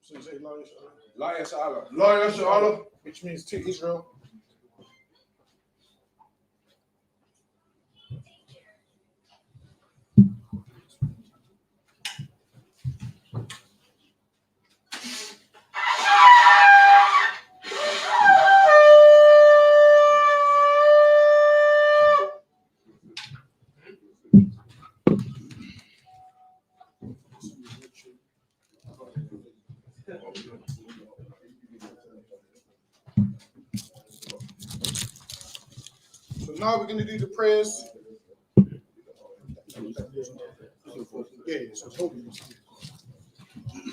So you say YAHANNA, which means to Israel. So now we're going to do the prayers.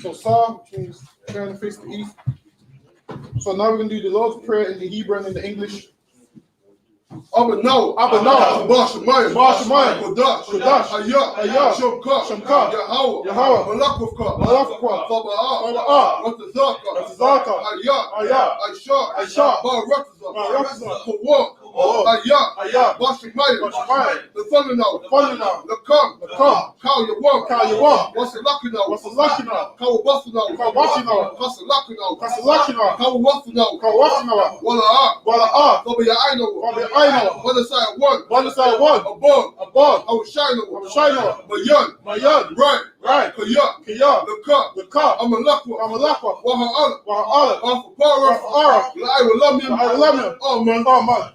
So Psalm, which means turn and face the east. So now we're going to do the Lord's Prayer in the Hebrew and in the English. Abba no, Bashamayim, Kodash, I.S.U.P.K, Shamka, Yahweh, Malakufka, Saba'ah, Ratazaka, I.S.U.P.K, Baratazah, Kawak, I.S.U.P.K, Bashamayim, the Thunder, the Kam, Kal Yawam, Wasalakina, Kawabasana, Kasalakina, Kawasana, Wala'ah, Sabayaino, one side one, above, Hawashino, Mayan, right, Kaya, the cup, I'm a lakwa, Waha'ala, Alpha, I will love him, oh man.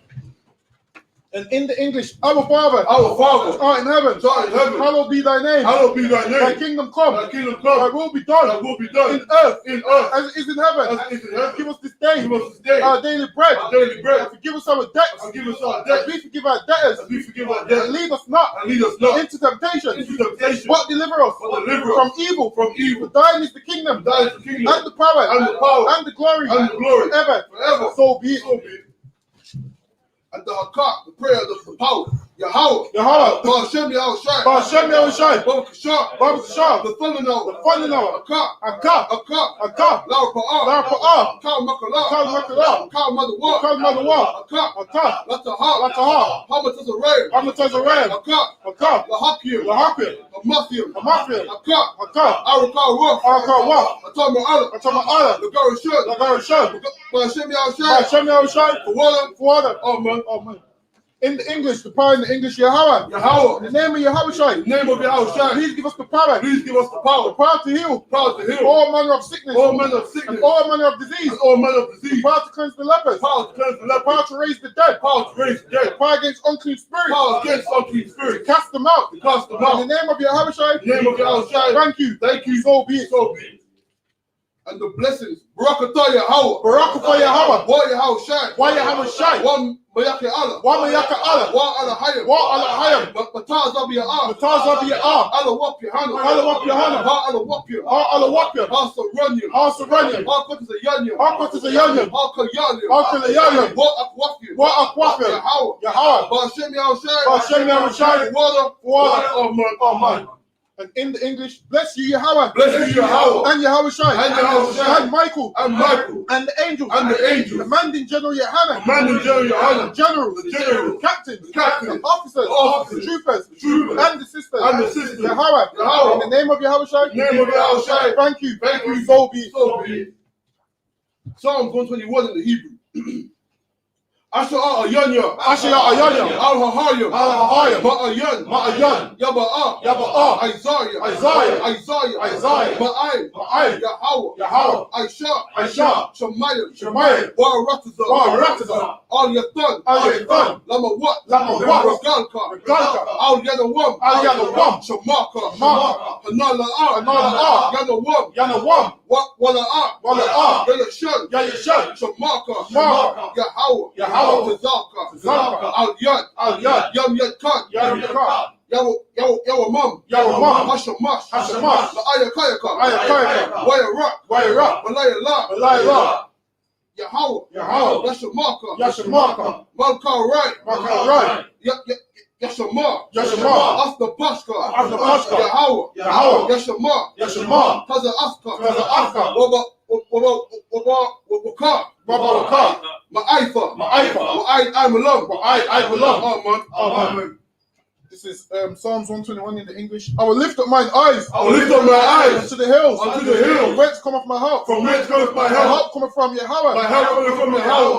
And in the English, our Father, art in heaven, hallowed be thy name. Thy kingdom come, thy will be done, in earth, as it is in heaven. Give us this day, our daily bread. Forgive us our debts, as we forgive our debtors. And lead us not into temptation, but deliver us from evil. For thine is the kingdom, and the power, and the glory, forever. So be it. And the Hakak, the prayer of the power, Yahweh, Ba'Shem Yahushai, Baba Kashar, the Thunder, Hakak, La'Pa'ah, Kal Makala, Kal Madawa, Hakak, Latahah, Hamatazarayim, Hakak, Lahakim, Amathiam, Hakak, Arakal Waf, Atama'ala, the Garashad, Ba'Shem Yahushai, for water, oh man. In the English, the power in the English, Yahweh. In the name of Yahushai. Please give us the power. The power to heal. All manner of sickness. And all manner of disease. The power to cleanse the lepers. The power to raise the dead. The power against unclean spirits. To cast them out. In the name of Yahushai. Thank you. So be it. And the blessings, Barakatah Yahweh, Wa Yahawashi, One Mayaka Allah, Wa Alahayim, Matazah Biya'ah, Allah Yahanna, Ha Saranyam, Ha Kotazayanyam, Ha Kayalim, Wa Akwafim, Yahweh, Ba'Shem Yahushai, water, oh man. And in the English, bless you, Yahweh. And Yahushai. And Michael. And the angels. The commanding General Yahanna. The generals. The captains. The officers. The troopers. And the sisters. Yahweh. In the name of Yahushai. Thank you. So be it. Psalms 121 in the Hebrew. Asher Ayanya, Al-Hahayim, Ma'ayan, Yaba'ah, Isaiah, Ma'ay, Yahweh, Aisha, Shemayim, Baratazah, Al-Yatan, Lamawat, Regalka, Al-Yanawam, Shamaka, Hanala'ah, Yanawam, Wala'ah, Yayashan, Shamaka, Yahweh, Tazaka, Al-Yad, Yam Yadkan, Yawamam, Hashamash, Ayakayaka, Wayarak, Malayala, Yahweh, Yashamaka, Malka Right, Yashama. After Pashka. Pashka. Yahweh. Yashama. Taza Afka. Waka. Ma'aifa. I belong. Oh, man. This is Psalms 121 in the English. I will lift up mine eyes. Unto the hills. From whence cometh my help? My help cometh from Yahweh.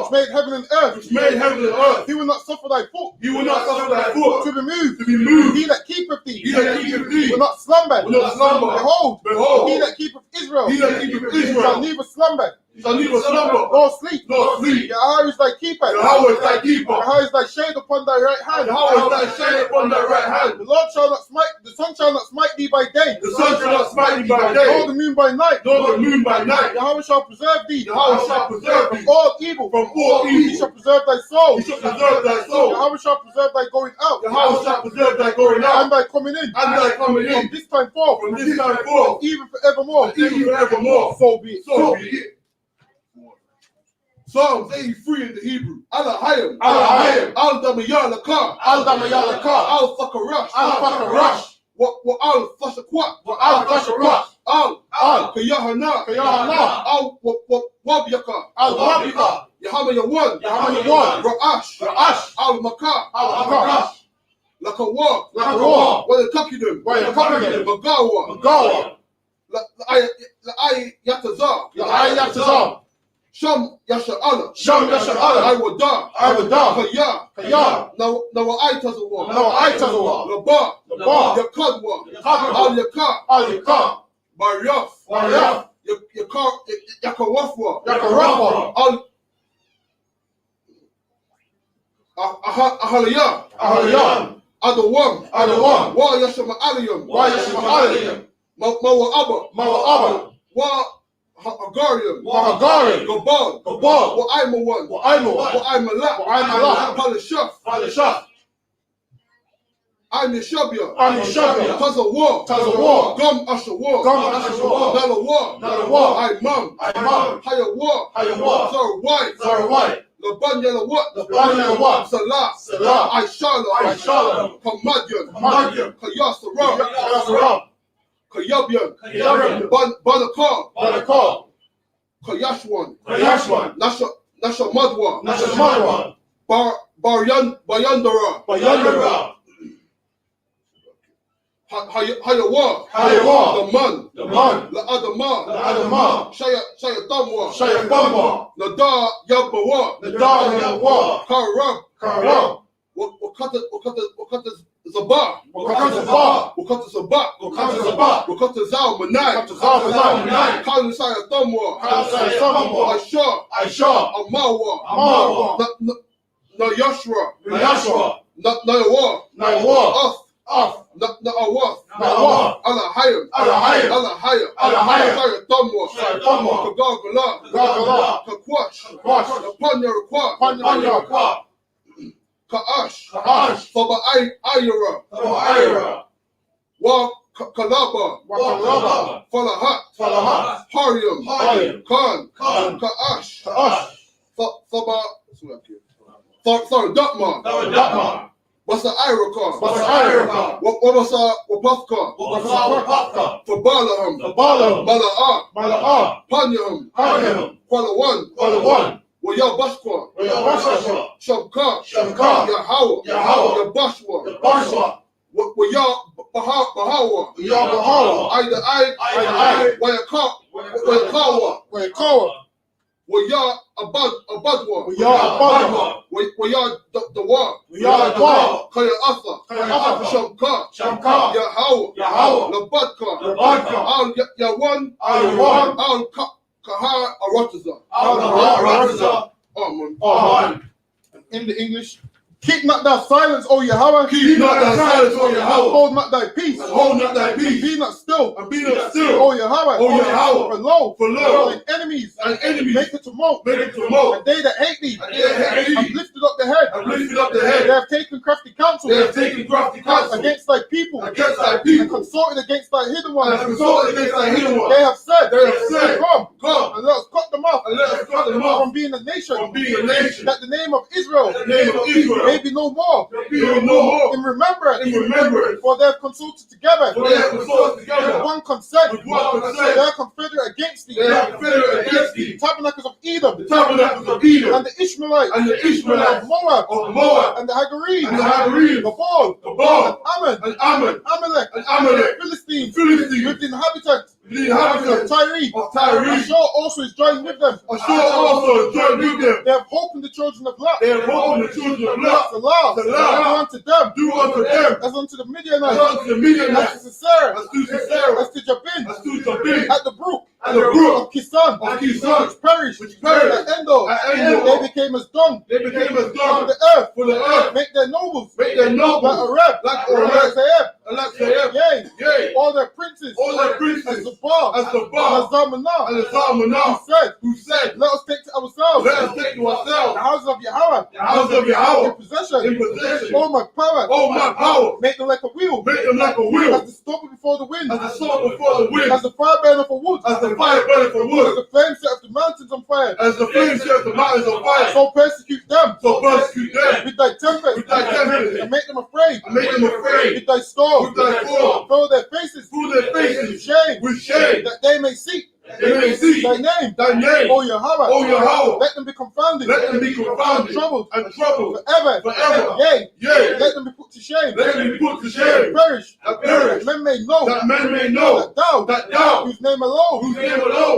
Which made heaven and earth. He will not suffer thy foot. To be moved. He that keepeth thee. Will not slumber. Behold. He that keepeth Israel. Shall neither slumber. Nor sleep. Yahweh is thy keeper. Yahweh is thy shade upon thy right hand. The sun shall not smite thee by day. Nor the moon by night. Yahweh shall preserve thee. From all evil. He shall preserve thy soul. Yahweh shall preserve thy going out. And thy coming in. From this time forth. Even forevermore. So be it. Psalms 83 in the Hebrew. Al-Hayim. Al-Damayalakar. Al-Fakarash. Al-Fashakwat. Al-Yahanna. Al-Wabyaka. Yahama Yawan. Ra'ash. Al-Makar. Lakawa. Wadatakidum. Magawa. I.S.U.P.K. Sham Yasha'ala. I will die. Kaya. Now I tell the one. Laba. Yakadwa. Al-Yakar. Baryaf. Yakarafwa. Ahaliyah. Adawam. Wa Yashama Aliyam. Mawa'aba. Wa Hagarium. Gabal. Wa Aimawan. Wa Aimalak. Palashaf. I'm Nishabia. Taza war. Gum Asher war. Nala war. Imam. Haya war. Zara white. Laban Yala what? Salah. I.S.U.P.K. Kamadyan. Kayasarab. Kayabyan. Banakar. Kayashwan. Nasha Madwa. Bayandara. Hayawa. The man. La Adama. Shayatamwa. Nadar Yabbawa. Karab. Wakata Zabah. Wakata Zal Manai. Kali Sayatamwa. Aisha. Amawa. Na Yashra. Nayawa. Na'awaf. Al-Hayim. Sayatamwa. Kagagala. Kakwash. Panya. Ka'ash. Faba Ayara. Wa Kalaba. Falahat. Haryam. Khan. Ka'ash. Faba. Sorry, Dutmar. Basa Irakar. Wabasa Wapafka. For Balaham. Bala'ah. Panyaham. Kwalawan. Waya Bashkwa. Shabka. Yahawa. Yabashwa. Waya Bahawa. Ida. Wayakawa. Waya Abadwa. Waya Dawa. Kaya Asa. Shamka. Yahawa. Labadka. Al Yawan. Al Kahar Arataza. Amen. In the English. Keep not thy silence, O Yahweh. Hold not thy peace. Be not still. O Yahweh. For lo, thine enemies make a tumult. And they that hate thee have lifted up the head. They have taken crafty counsel against thy people. And consorted against thy hidden ones. They have said, Come, and let us cut them off. from being a nation, that the name of Israel may be no more in remembrance, for they have consulted together with one consent, they are confederate against thee, the tabernacles of Edom, and the Ishmaelites, of Moab, and the Hagarenes, the Baal, and Ammon, Amalek, Philistines, with the inhabitants of Tyre. Ashur also is joined with them. They have hope in the children of Lot. Salah, do unto them as unto the Midianites, as to Sisera, as to Jabin, at the brook of Kisan, which perished at Endor. They became as dung on the earth. Make their nobles like Arab, yea, all their princes as Zabah, and Zalmanah, who said, let us take to ourselves the houses of Yahweh in possession. Oh my power, make them like a wheel, as the stopper before the wind, as the fire burner for wood, as the flame set of the mountains on fire, so persecute them with thy tempest, and make them afraid with thy storm, fill their faces with shame, that they may seek thy name, O Yahweh. Let them be confounded, and troubled forever. Yea, let them be put to shame, perish, that men may know that thou, whose name alone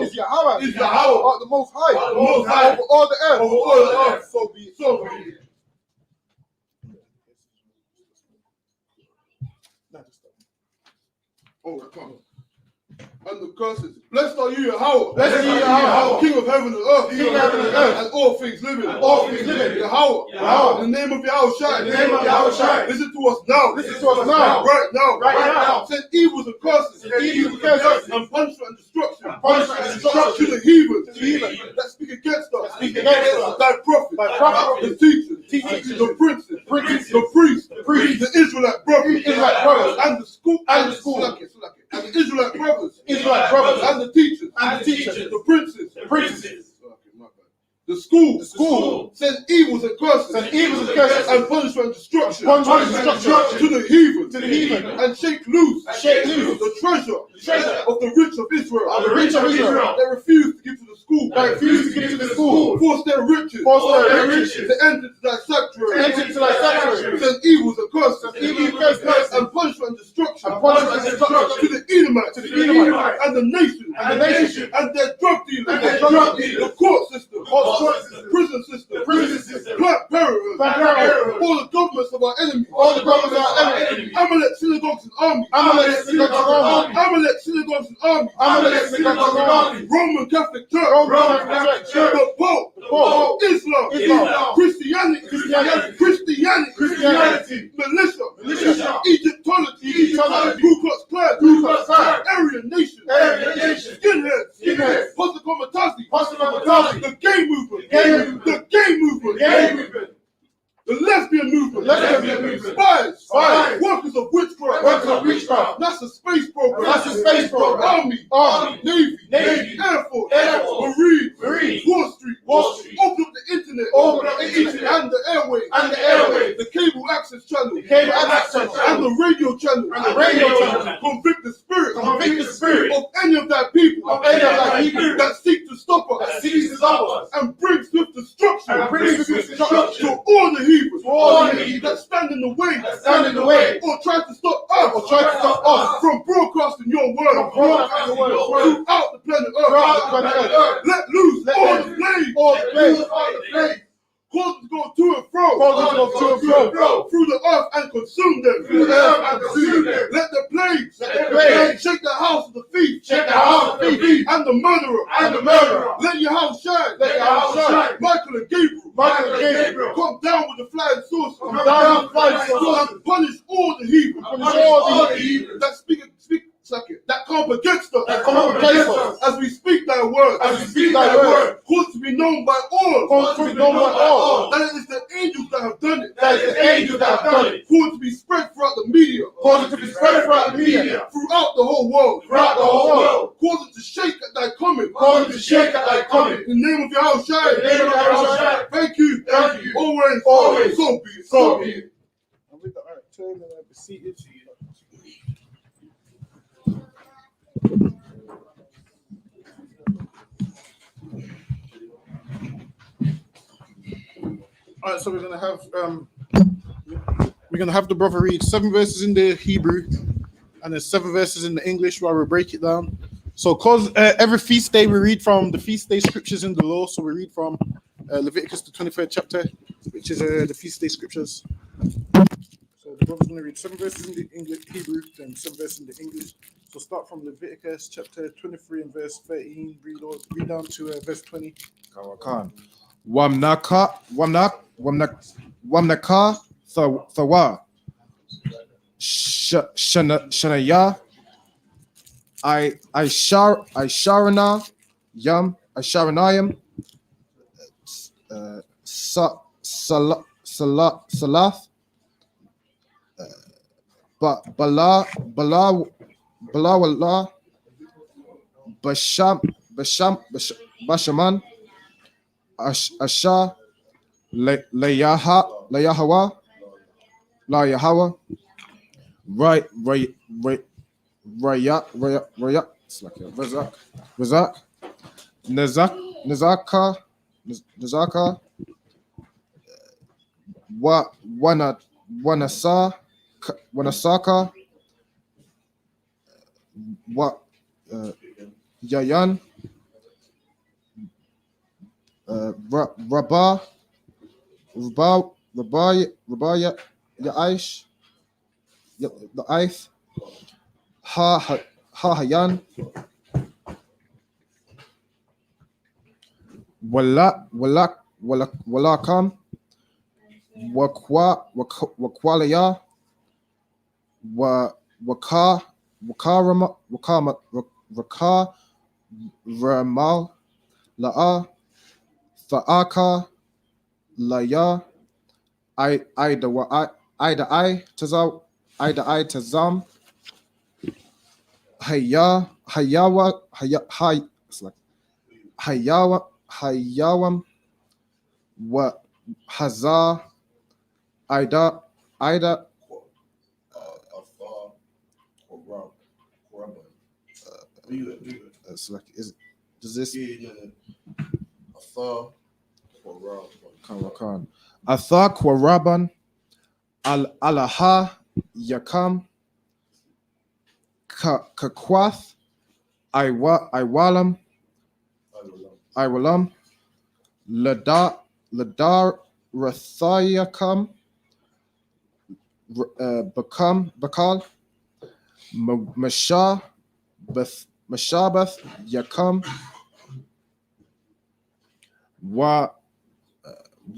is Yahweh, art the most high over all the earth. So be it. Oh, come. And the curses. Blessed are you, Yahweh, King of heaven and earth, and all things living. Yahweh, the name of Yahweh, listen to us now, right now. Send evils and curses, and punishment and destruction to the heathen that speak against us, thy prophets, the teachers, the princes, the priests, the Israelite brothers, and the school, and the Israelite brothers, and the teachers, the princes. The school sends evils and curses, and punishment and destruction to the heathen, and shake loose the treasure of the rich of Israel. They refuse to give to the school, force their riches to enter into thy sanctuary. Send evils and curses, and punishment and destruction to the Edomites, and the nations, and their drug dealers, the court system, prison system, Planned Parenthood, all the governments of our enemies, Amalek synagogues and armies, Roman Catholic Church, the Pope, Islam, Christianity, militia, Egyptology, Ku Klux Klan, Aryan Nation, skinheads, Postacomatasi, the gay movement, the lesbian movement, spies, workers of witchcraft, NASA space program, Army, Navy, Air Force, Marines, Wall Street, open up the internet, and the airways, the cable access channel, and the radio channel, convict the spirit of any of thy people, that seek to stop us, and bring swift destruction to all the heathens that stand in the way, or try to stop us from broadcasting your word throughout the planet Earth. Let loose all the flames. Cause to go to and fro through the earth and consume them. Let the plagues shake the house of the thief and the murderer. Let your house shine. Michael and Gabriel come down with the flying saucers and punish all the heathen that speak that come up against us, as we speak thy word, cause to be known by all, that it is the angels that have done it, cause to be spread throughout the media, throughout the whole world, cause it to shake at thy coming, in the name of Yahushua. Thank you, always, so be it. And with the turn and be seated. Alright, so we're gonna have the brother read 7 verses in the Hebrew and then 7 verses in the English while we break it down. So, cause every feast day we read from the feast day scriptures in the law. So we read from Leviticus the 23rd chapter, which is the feast day scriptures. So the brother's gonna read 7 verses in the English Hebrew, then 7 verses in the English. So start from Leviticus chapter 23 and verse 13, read down to verse 20. Wamnaka thawa shanaya I sharanayam salath bala wala bashaman asha la Yahweh right it's like a Razak Nazaka Wanasaka Yayan Rabah Ya'ish the Ith Ha Hayan Walakam Wakwalaya Ramal La'a Fa'aka Laya I Tazam Hayawam wa Hazar Ida it's like does this Khan Atha Kwaraban Alaha Yakam Kakwath Iwalam Ladar Rathayakam Bakal Mashabath Yakam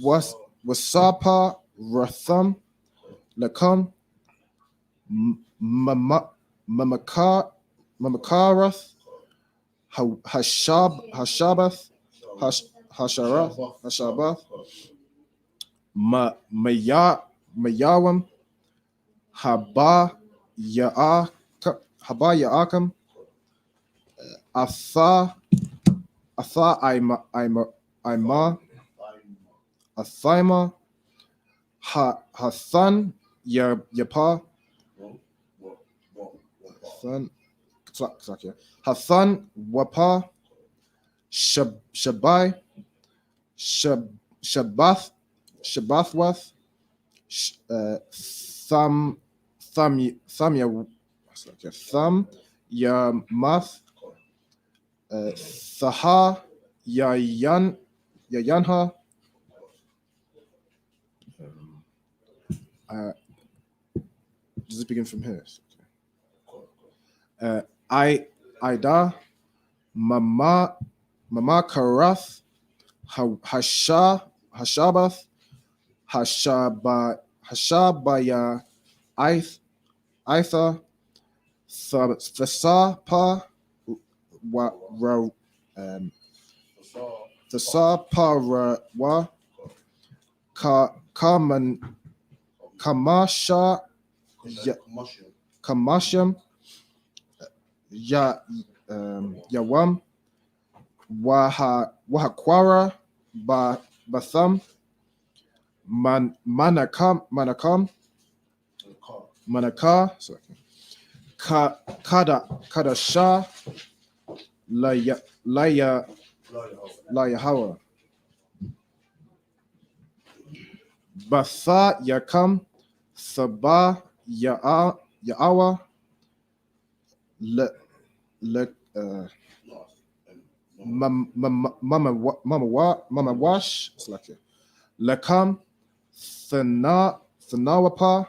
Wasapa Ratham Lakam Mamakarath Hashabath Hashabath Mayawam Haba Yaakam Atha Ima Athaima Hathan Yapa Hathan Wapa Shabai Shabathwath Thum Yamath Thaha Yayanha does it begin from here? Ida Mama Karath Hashabath Hashabaya Itha Thasapa Thasaparawa Kamasha Kamasham Yawam Wahakwara Batham Manakam sorry. Kadasha Layahawa Batha Yakam Sabah Ya'awa Mama Wash it's like it. Lakam Thanawapa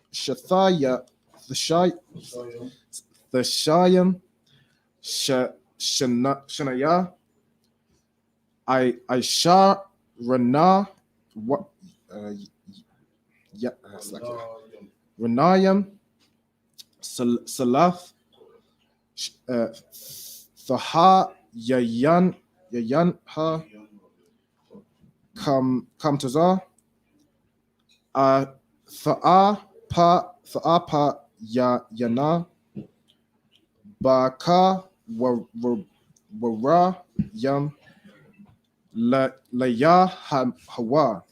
Shathaya the Shayam Shanaya Aisha Rana what it's like Ranayam Salaf Thaha Yayan Ha Come to Zah Tha'apa Yana Baka Wara Yam Laya Hawa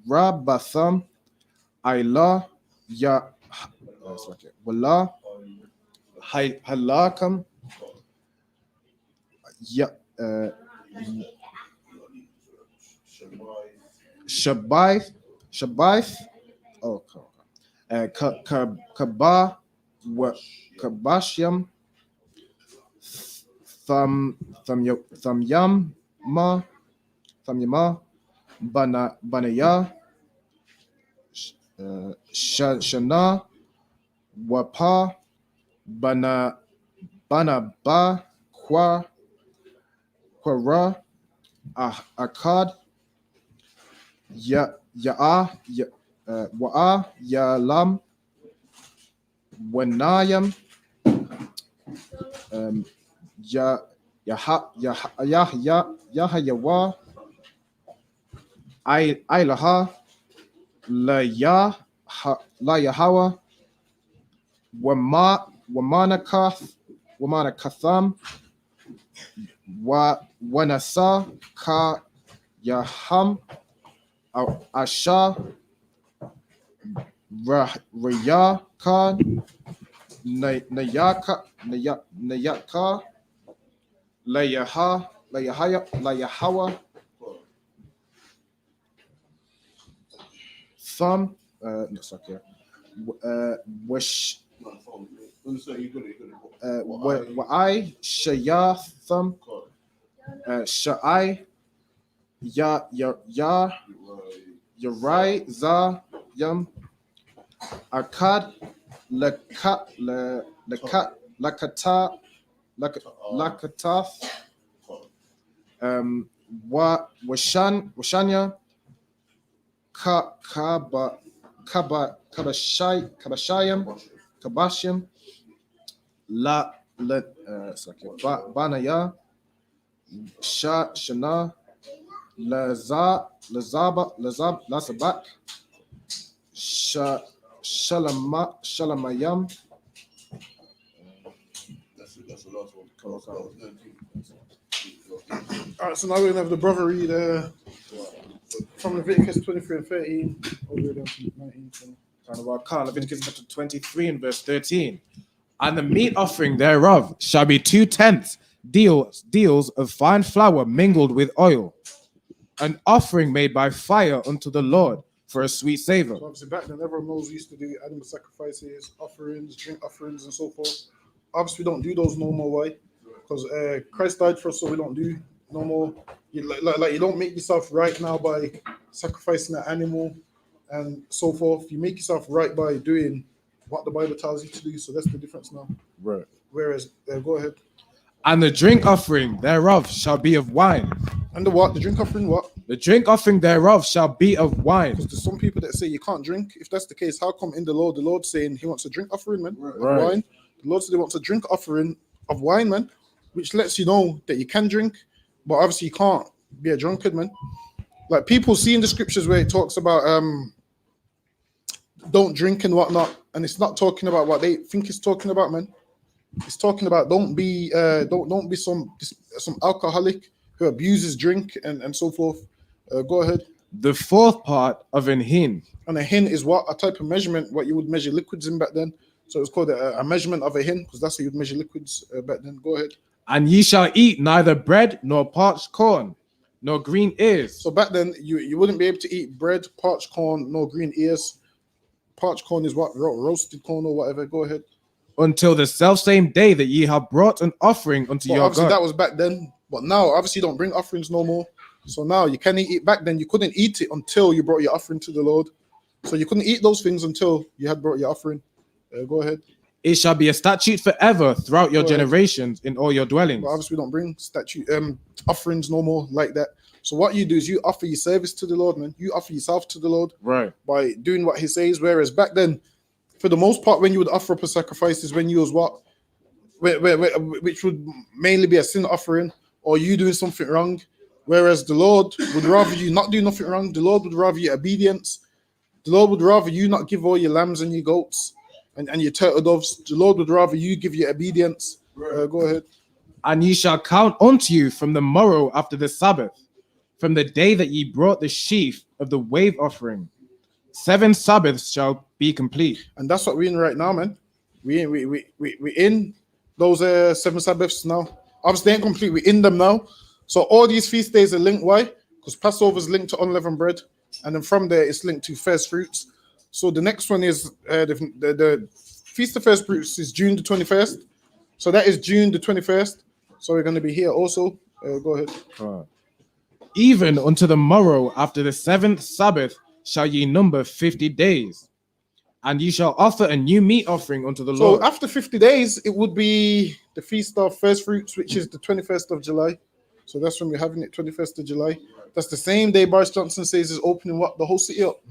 Rabatham Ayla Ya Wala Halakam Ya Shabaith oh Kabashyam Thamyama Banaya Shana Wapa Bana Ba Quara Akkad Wa'a Yalam Wanayam Yahayawa Ilaha La Yahawa Wamanakatham Wanasa Ka Yaham Asha Raya Khan Nayaka Layahawa Thumb looks like Wish Wa'ai Shaya Thumb Sha'ai Yarai Za Yam Akkad Lakata Washanya Kabashim Banaya Shana Lazabak Shalamayam. That's the last one. All right, so now we're gonna have the brother read from Leviticus 23 and 13 all the way down to 19. Leviticus chapter 23 and verse 13. And the meat offering thereof shall be 2/10 deals of fine flour mingled with oil, an offering made by fire unto the Lord for a sweet savor. So obviously back then everyone knows we used to do animal sacrifices, offerings, drink offerings, and so forth. Obviously we don't do those no more. Why? Because Christ died for us, so we don't do no more. You don't make yourself right now by sacrificing an animal and so forth. You make yourself right by doing what the Bible tells you to do. So that's the difference now. Right. Whereas, go ahead. And the drink offering thereof shall be of wine. And the what? The drink offering what? The drink offering thereof shall be of wine. Because there's some people that say you can't drink. If that's the case, how come in the Lord's saying he wants a drink offering, man? Right. Of wine. The Lord said he wants a drink offering of wine, man, which lets you know that you can drink, but obviously you can't be a drunkard, man. Like people see in the scriptures where it talks about don't drink and whatnot, and it's not talking about what they think it's talking about, man. It's talking about don't be some alcoholic who abuses drink and so forth. Go ahead. The fourth part of an hin. And a hin is what? A type of measurement, what you would measure liquids in back then. So it's called a measurement of a hin, because that's how you'd measure liquids back then. Go ahead. And ye shall eat neither bread nor parched corn, nor green ears. So back then, you wouldn't be able to eat bread, parched corn, nor green ears. Parched corn is what? Roasted corn or whatever. Go ahead. Until the selfsame day that ye have brought an offering unto your obviously God. That was back then. But now, obviously, you don't bring offerings no more. So now you can eat it. Back then, you couldn't eat it until you brought your offering to the Lord. So you couldn't eat those things until you had brought your offering. Go ahead. It shall be a statute forever throughout your generations in all your dwellings. But obviously, we don't bring offerings no more like that. So what you do is you offer your service to the Lord, man. You offer yourself to the Lord, right, by doing what He says. Whereas back then, for the most part, when you would offer up a sacrifice is when you was what, which would mainly be a sin offering or you doing something wrong. Whereas the Lord would rather you not do nothing wrong. The Lord would rather you obedience. The Lord would rather you not give all your lambs and your goats and your turtle doves. The Lord would rather you give your obedience. Go ahead. And ye shall count unto you from the morrow after the Sabbath, from the day that ye brought the sheaf of the wave offering. 7 Sabbaths shall be complete. And that's what we're in right now, man. We in those 7 Sabbaths now. Obviously, they ain't complete. We're in them now. So all these feast days are linked. Why? Because Passover is linked to unleavened bread. And then from there, it's linked to first fruits. So the next one is the Feast of First Fruits is June the 21st. So that is June the 21st. So we're going to be here also. Go ahead. Even unto the morrow after the 7th Sabbath shall ye number 50 days. And ye shall offer a new meat offering unto the Lord. So after 50 days, it would be the Feast of First Fruits, which is the 21st of July. So that's when we're having it, 21st of July. That's the same day Boris Johnson says is opening what? The whole city up.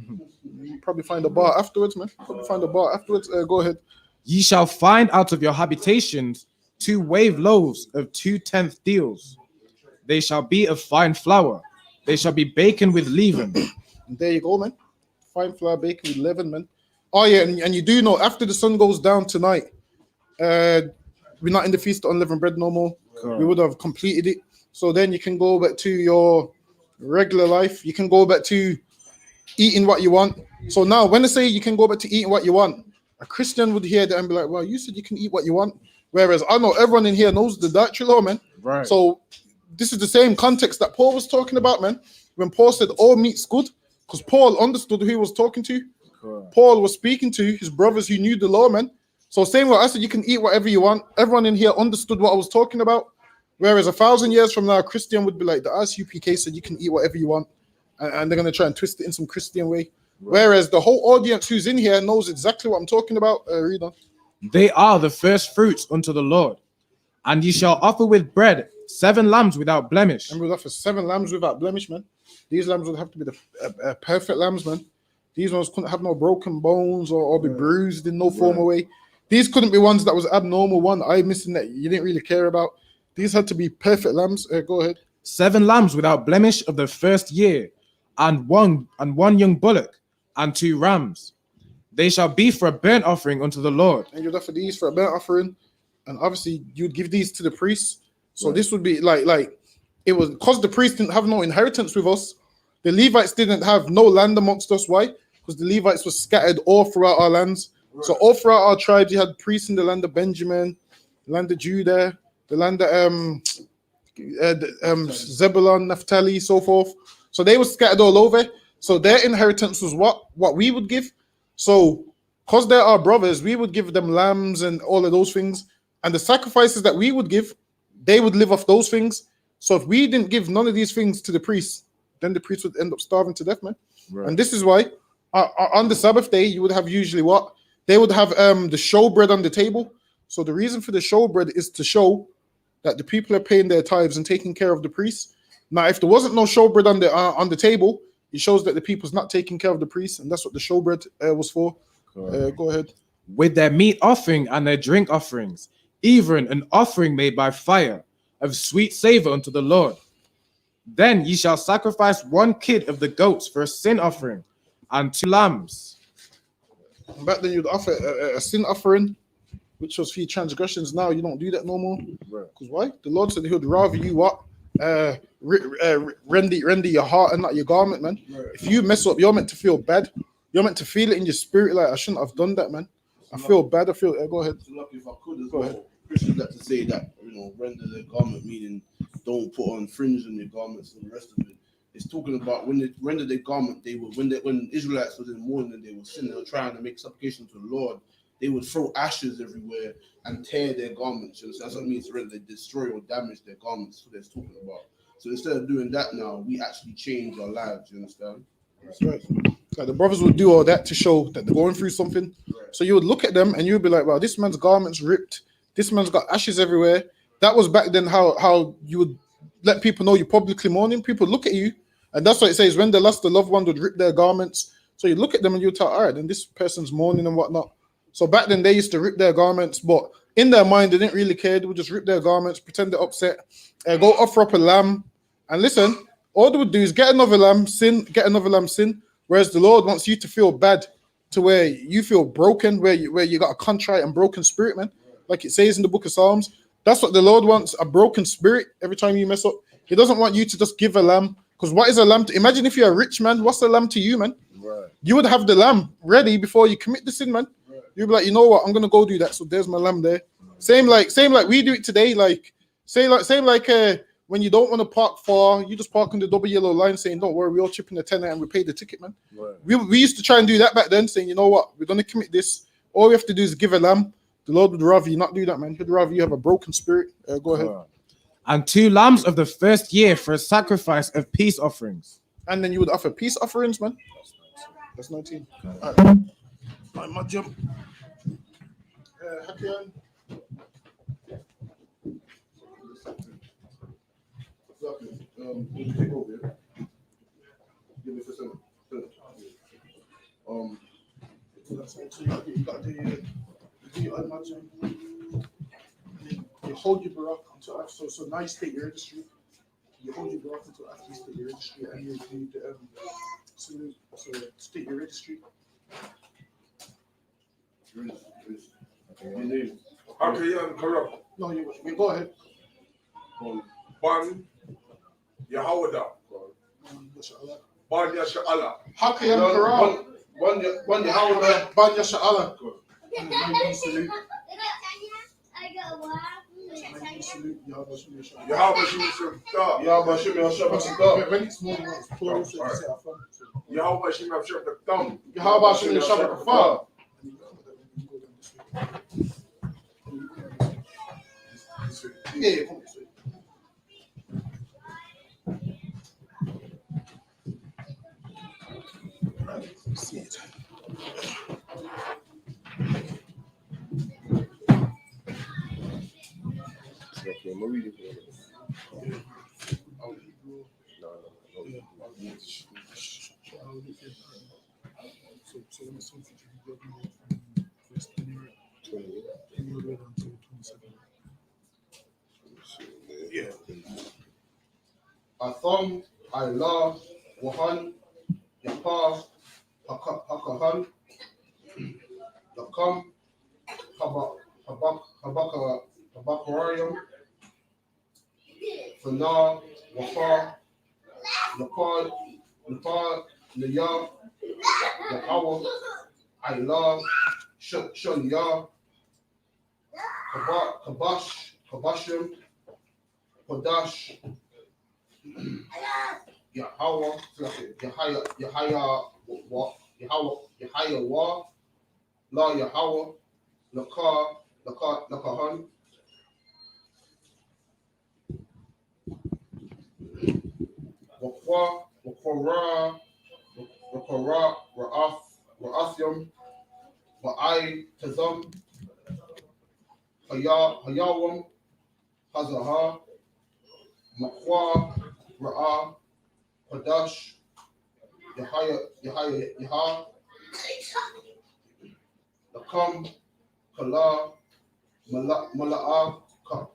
You probably find a bar afterwards, man. Go ahead. Ye shall find out of your habitations 2 wave loaves of 2/10 deals. They shall be of fine flour. They shall be baken with leaven. There you go, man. Fine flour, baken with leaven, man. Oh, yeah, and you do know, after the sun goes down tonight, we're not in the Feast of Unleavened Bread no more. Correct. We would have completed it. So then you can go back to your regular life. You can go back to eating what you want. So now, when I say you can go back to eating what you want, a Christian would hear that and be like, well, you said you can eat what you want. Whereas I know everyone in here knows the dietary law, man. Right. So this is the same context that Paul was talking about, man. When Paul said all meat's good, because Paul understood who he was talking to. Correct. Paul was speaking to his brothers who knew the law, man. So same way I said you can eat whatever you want. Everyone in here understood what I was talking about. Whereas 1,000 years from now, a Christian would be like, the I.S.U.P.K said you can eat whatever you want. And they're going to try and twist it in some Christian way. Right. Whereas the whole audience who's in here knows exactly what I'm talking about. Read on. They are the first fruits unto the Lord. And ye shall offer with bread 7 lambs without blemish. And we'll offer 7 lambs without blemish, man. These lambs would have to be the perfect lambs, man. These ones couldn't have no broken bones or be bruised in no form or way. These couldn't be ones that was abnormal, one eye missing that you didn't really care about. These had to be perfect lambs. Go ahead. 7 lambs without blemish of the first year, and one young bullock, and 2 rams. They shall be for a burnt offering unto the Lord. And you'd offer these for a burnt offering, and obviously you'd give these to the priests. So this would be like it was because the priests didn't have no inheritance with us. The Levites didn't have no land amongst us. Why? Because the Levites were scattered all throughout our lands. Right. So all throughout our tribes, you had priests in the land of Benjamin, the land of Judah, the land of Zebulun, Naphtali, so forth. So they were scattered all over. So their inheritance was what we would give. So because they're our brothers, we would give them lambs and all of those things. And the sacrifices that we would give, they would live off those things. So if we didn't give none of these things to the priests, then the priests would end up starving to death, man. Right. And this is why on the Sabbath day, you would have usually what? They would have the showbread on the table. So the reason for the showbread is to show that the people are paying their tithes and taking care of the priests. Now, if there wasn't no showbread on the table, it shows that the people's not taking care of the priests, and that's what the showbread was for. Go ahead. With their meat offering and their drink offerings, even an offering made by fire of sweet savor unto the Lord. Then ye shall sacrifice 1 kid of the goats for a sin offering, and 2 lambs. Back then, you'd offer a sin offering, which was for your transgressions. Now you don't do that no more. Because why? The Lord said He would rather you what? Render your heart and not your garment, man. If you mess up, you're meant to feel bad. You're meant to feel it in your spirit, like I shouldn't have done that, man. I feel bad. I feel. Go ahead. If I could as well, Christians like to say that render their garment, meaning don't put on fringe on your garments and the rest of it. It's talking about when they render their garment, they were when Israelites was in the morning and they were sinning, they were trying to make supplication to the Lord. They would throw ashes everywhere and tear their garments. So that's what it means to render. They destroy or damage their garments. So that's talking about. So instead of doing that now, we actually change our lives. You understand? That's right. Like the brothers would do all that to show that they're going through something. Right. So you would look at them and you'd be like, "Wow, this man's garment's ripped. This man's got ashes everywhere." That was back then how you would let people know you're publicly mourning. People look at you, and that's what it says. When they lost a loved one, would rip their garments. So you look at them and you tell, "All right, then this person's mourning and whatnot." So back then they used to rip their garments, but in their mind they didn't really care. They would just rip their garments, pretend they're upset, go offer up a lamb, and listen. All they would do is get another lamb, sin. Whereas the Lord wants you to feel bad, to where you feel broken, where you got a contrite and broken spirit, man. Like it says in the book of Psalms. That's what the Lord wants, a broken spirit every time you mess up. He doesn't want you to just give a lamb. Because what is a lamb? Imagine if you're a rich man, what's a lamb to you, man? Right. You would have the lamb ready before you commit the sin, man. Right. You'd be like, you know what, I'm gonna go do that. So there's my lamb there. Same like we do it today. Same like when you don't want to park far, you just park on the double yellow line saying, don't worry, we all chip in the tenner and we pay the ticket, man. Right. We used to try and do that back then, saying, you know what, we're going to commit this. All we have to do is give a lamb. The Lord would rather you not do that, man. He'd rather you have a broken spirit. Go ahead. And 2 lambs of the first year for a sacrifice of peace offerings. And then you would offer peace offerings, man. That's 19. All right. My jump. Happy on. Take over here. Give me just a second. You got the imagine. You hold your barak until after. So now you state your registry. You hold your barak until after you state your registry, and you do the salute. So state your registry. Okay, corrupt. No, you go ahead. Ban Yahawada. Ban Yashala. Hakayam Quran. Ban Yahawada. Ban Yashala. When it's more than it's plural, so you say Afan. Yahweh Shim Shim the thumb. Yahweh Shim Shabbat Afar. Yeah, come this way. See it. Yeah. Atham, Allah, Wahan, Yapa, Hakahan, Lakam, Habakarayam, Fana, Wafa, Napad, Naya, Yahawah, Allah, Shunya, Kabashim, Kodash, Yahawah, Yahawah, La Yahawah, Lakahan, Wakra, Ra'afyam, Ba'ai, Tazam, Hayawam, Hazaha, Makwa, Ra'ah, Qadash, Yaha, Lakam, Kala, Mala'akath,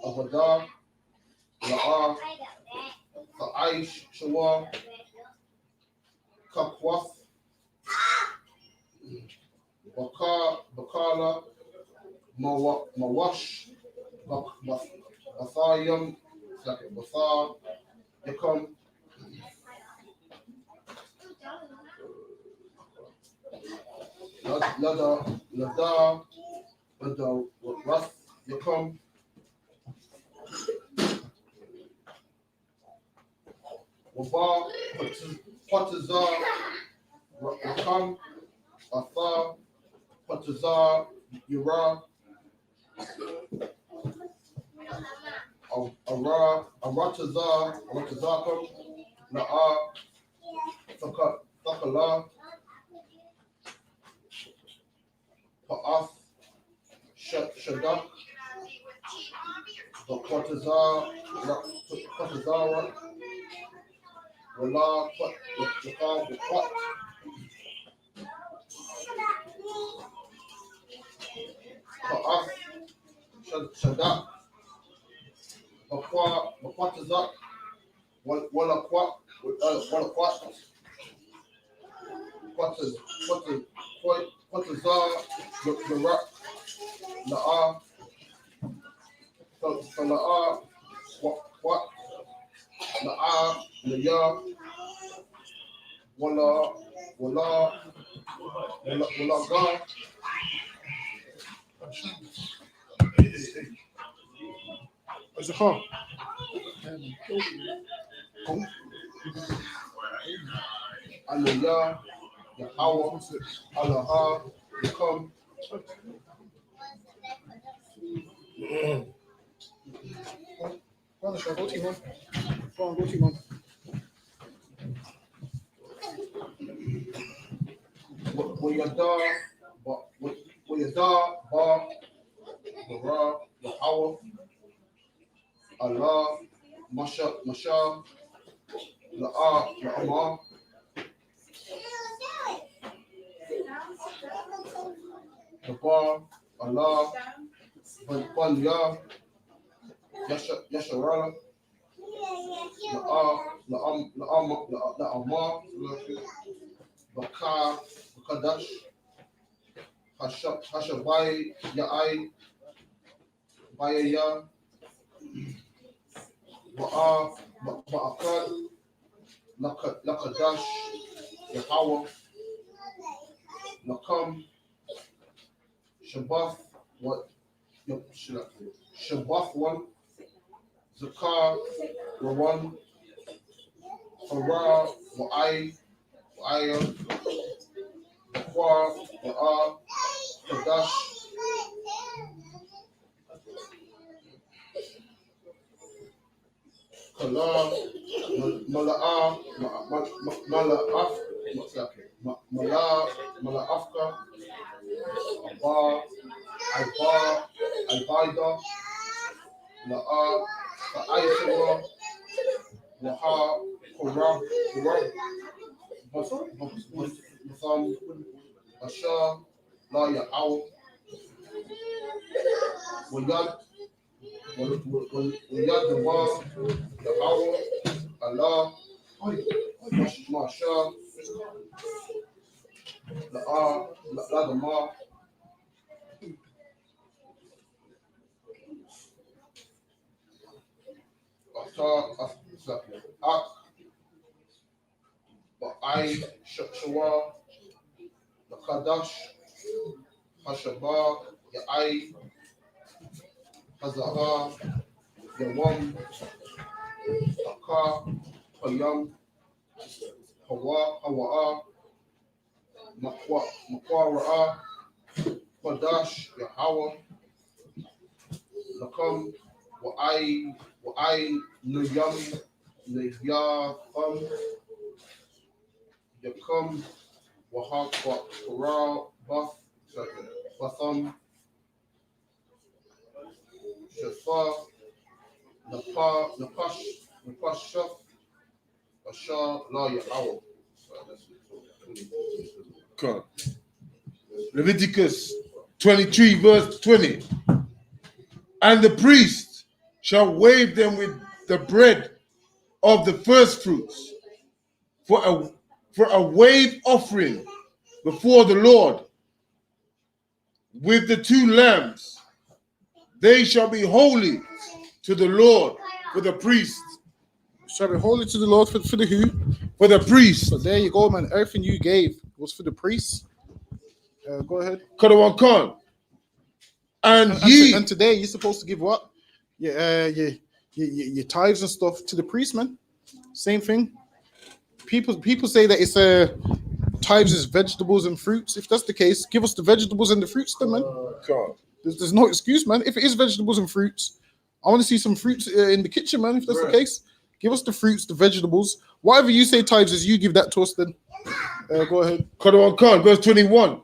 Abada, La'ah, Aish, Shawar, Kapwath, Bakala, Mawash, Bathayam, Bathar, Yakum, Lada, Rath, Yakum, Waba, Potazar, Rakam, Athar, Potazar, Yura, Aratazakam, Na'a, Thakala, Pa'ath, Shadak, Potazara, Wala, Pot, Pa'ath, Shadak, Potazak, Wala Quat, Potazar, the Na'a, Sala'a, What, Na'a, Naya, Wala, Ga, Where's the car? Aliyah, Yahweh, Allah, Yakum, Go on, go team on. Go team on. Wayadar, Ba, Bara, Yahweh, Allah, Masha, La'amah, Gabar, Allah, Banya, Yasharala, La'amah, Bakar, Kadash, Hashabai, Ya'ai, Bayaya, Ba'akad, Lakadash, Yahweh, Lakam, Shabbath, Shabbath one, Zakar, Rawan, Farah, Wa'aya, Bakwa, Wa'ah, Kadash, Kalam, Mala'afka, Albaida, La'a, Aisha, Waha, Korab, Basam, Ashar, La Ya'aw, Wayad, Dawar, Ya'aw, Allah, Masha, La'adama, Ak, Ba'ai, Shawar, Kadash, Hashabah, Ya'ai, Hazara, Yawam, Akar, Hayam, Hawa'a, Makwara'a, Qadash, Yahweh, Lakam, Wa'ai, Nuyam, Nuyafam, Yakum, Wahak, Bath, Batham, God. Leviticus 23 verse 20. And the priest shall wave them with the bread of the first fruits for a wave offering before the Lord with the 2 lambs. They shall be holy to the Lord for the priest. Shall be holy to the Lord for the who? For the priest. So there you go, man. Everything you gave was for the priests. Go ahead. And today you're supposed to give what? Your tithes and stuff to the priest, man. Same thing. People say that it's tithes is vegetables and fruits. If that's the case, give us the vegetables and the fruits, then, man. There's no excuse, man. If it is vegetables and fruits, I want to see some fruits in the kitchen, man. If that's the case, give us the fruits, the vegetables. Whatever you say tithes is, you give that to us, then. Go ahead. Verse 21.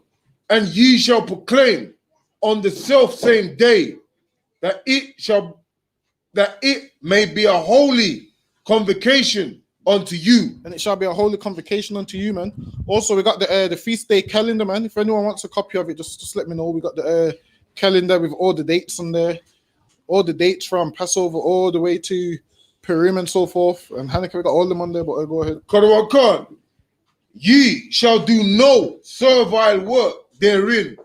And ye shall proclaim on the self same day that it may be a holy convocation unto you. And it shall be a holy convocation unto you, man. Also, we got the feast day calendar, man. If anyone wants a copy of it, just let me know. We got the calendar with all the dates on there. All the dates from Passover all the way to Purim and so forth. And Hanukkah, we got all them on there, but go ahead. Ye shall do no servile work therein.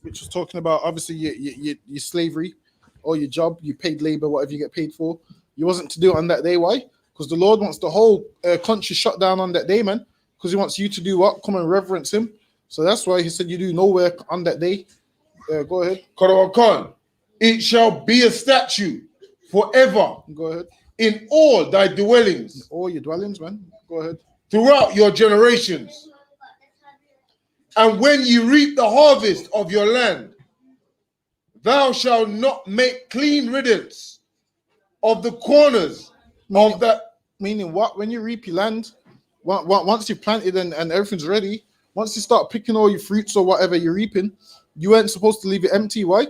Which was talking about, obviously, your slavery or your job, you paid labor, whatever you get paid for. You wasn't to do it on that day. Why? Because the Lord wants the whole country shut down on that day, man. Because he wants you to do what? Come and reverence him. So that's why he said you do no work on that day. Go ahead. It shall be a statute forever. Go ahead. In all thy dwellings. In all your dwellings, man. Go ahead. Throughout your generations. And when you reap the harvest of your land, thou shalt not make clean riddance of the corners of that. Meaning what? When you reap your land, once you planted and everything's ready, once you start picking all your fruits or whatever you're reaping, you ain't supposed to leave it empty. Why?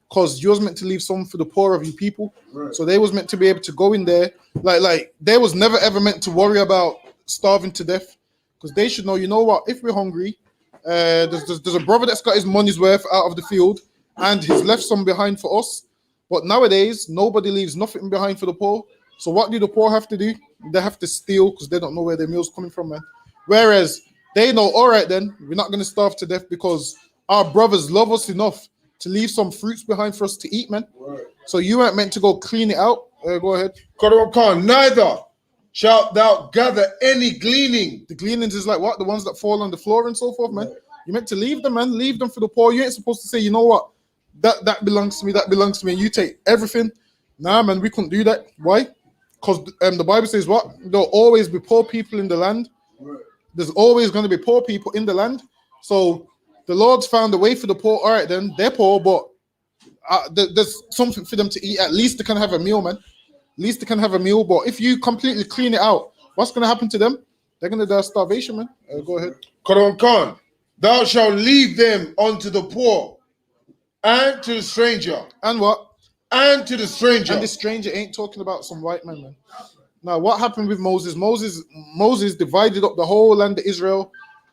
Because you was meant to leave some for the poor of your people. Right. So they was meant to be able to go in there. Like they was never ever meant to worry about starving to death. Because they should know, you know what, if we're hungry, there's a brother that's got his money's worth out of the field and he's left some behind for us. But nowadays, nobody leaves nothing behind for the poor. So what do the poor have to do? They have to steal because they don't know where their meal's coming from, man. Whereas they know, all right, then, we're not going to starve to death because our brothers love us enough to leave some fruits behind for us to eat, man. Right. So you weren't meant to go clean it out. Go ahead. Neither shalt thou gather any gleaning. The gleanings is like what? The ones that fall on the floor and so forth, man. Right. You meant to leave them, man. Leave them for the poor. You ain't supposed to say, you know what? That belongs to me. That belongs to me. And you take everything. Nah, man, we couldn't do that. Why? Because the Bible says what? There'll always be poor people in the land. Right. There's always going to be poor people in the land. So the Lord's found a way for the poor. All right, then they're poor, but there's something for them to eat. At least they can have a meal, man. At least they can have a meal. But if you completely clean it out, what's going to happen to them? They're going to die of starvation, man. Go ahead. Thou shalt leave them unto the poor and to the stranger. And what? And to the stranger. And the stranger ain't talking about some white man, man. Now, what happened with Moses? Moses divided up the whole land of Israel,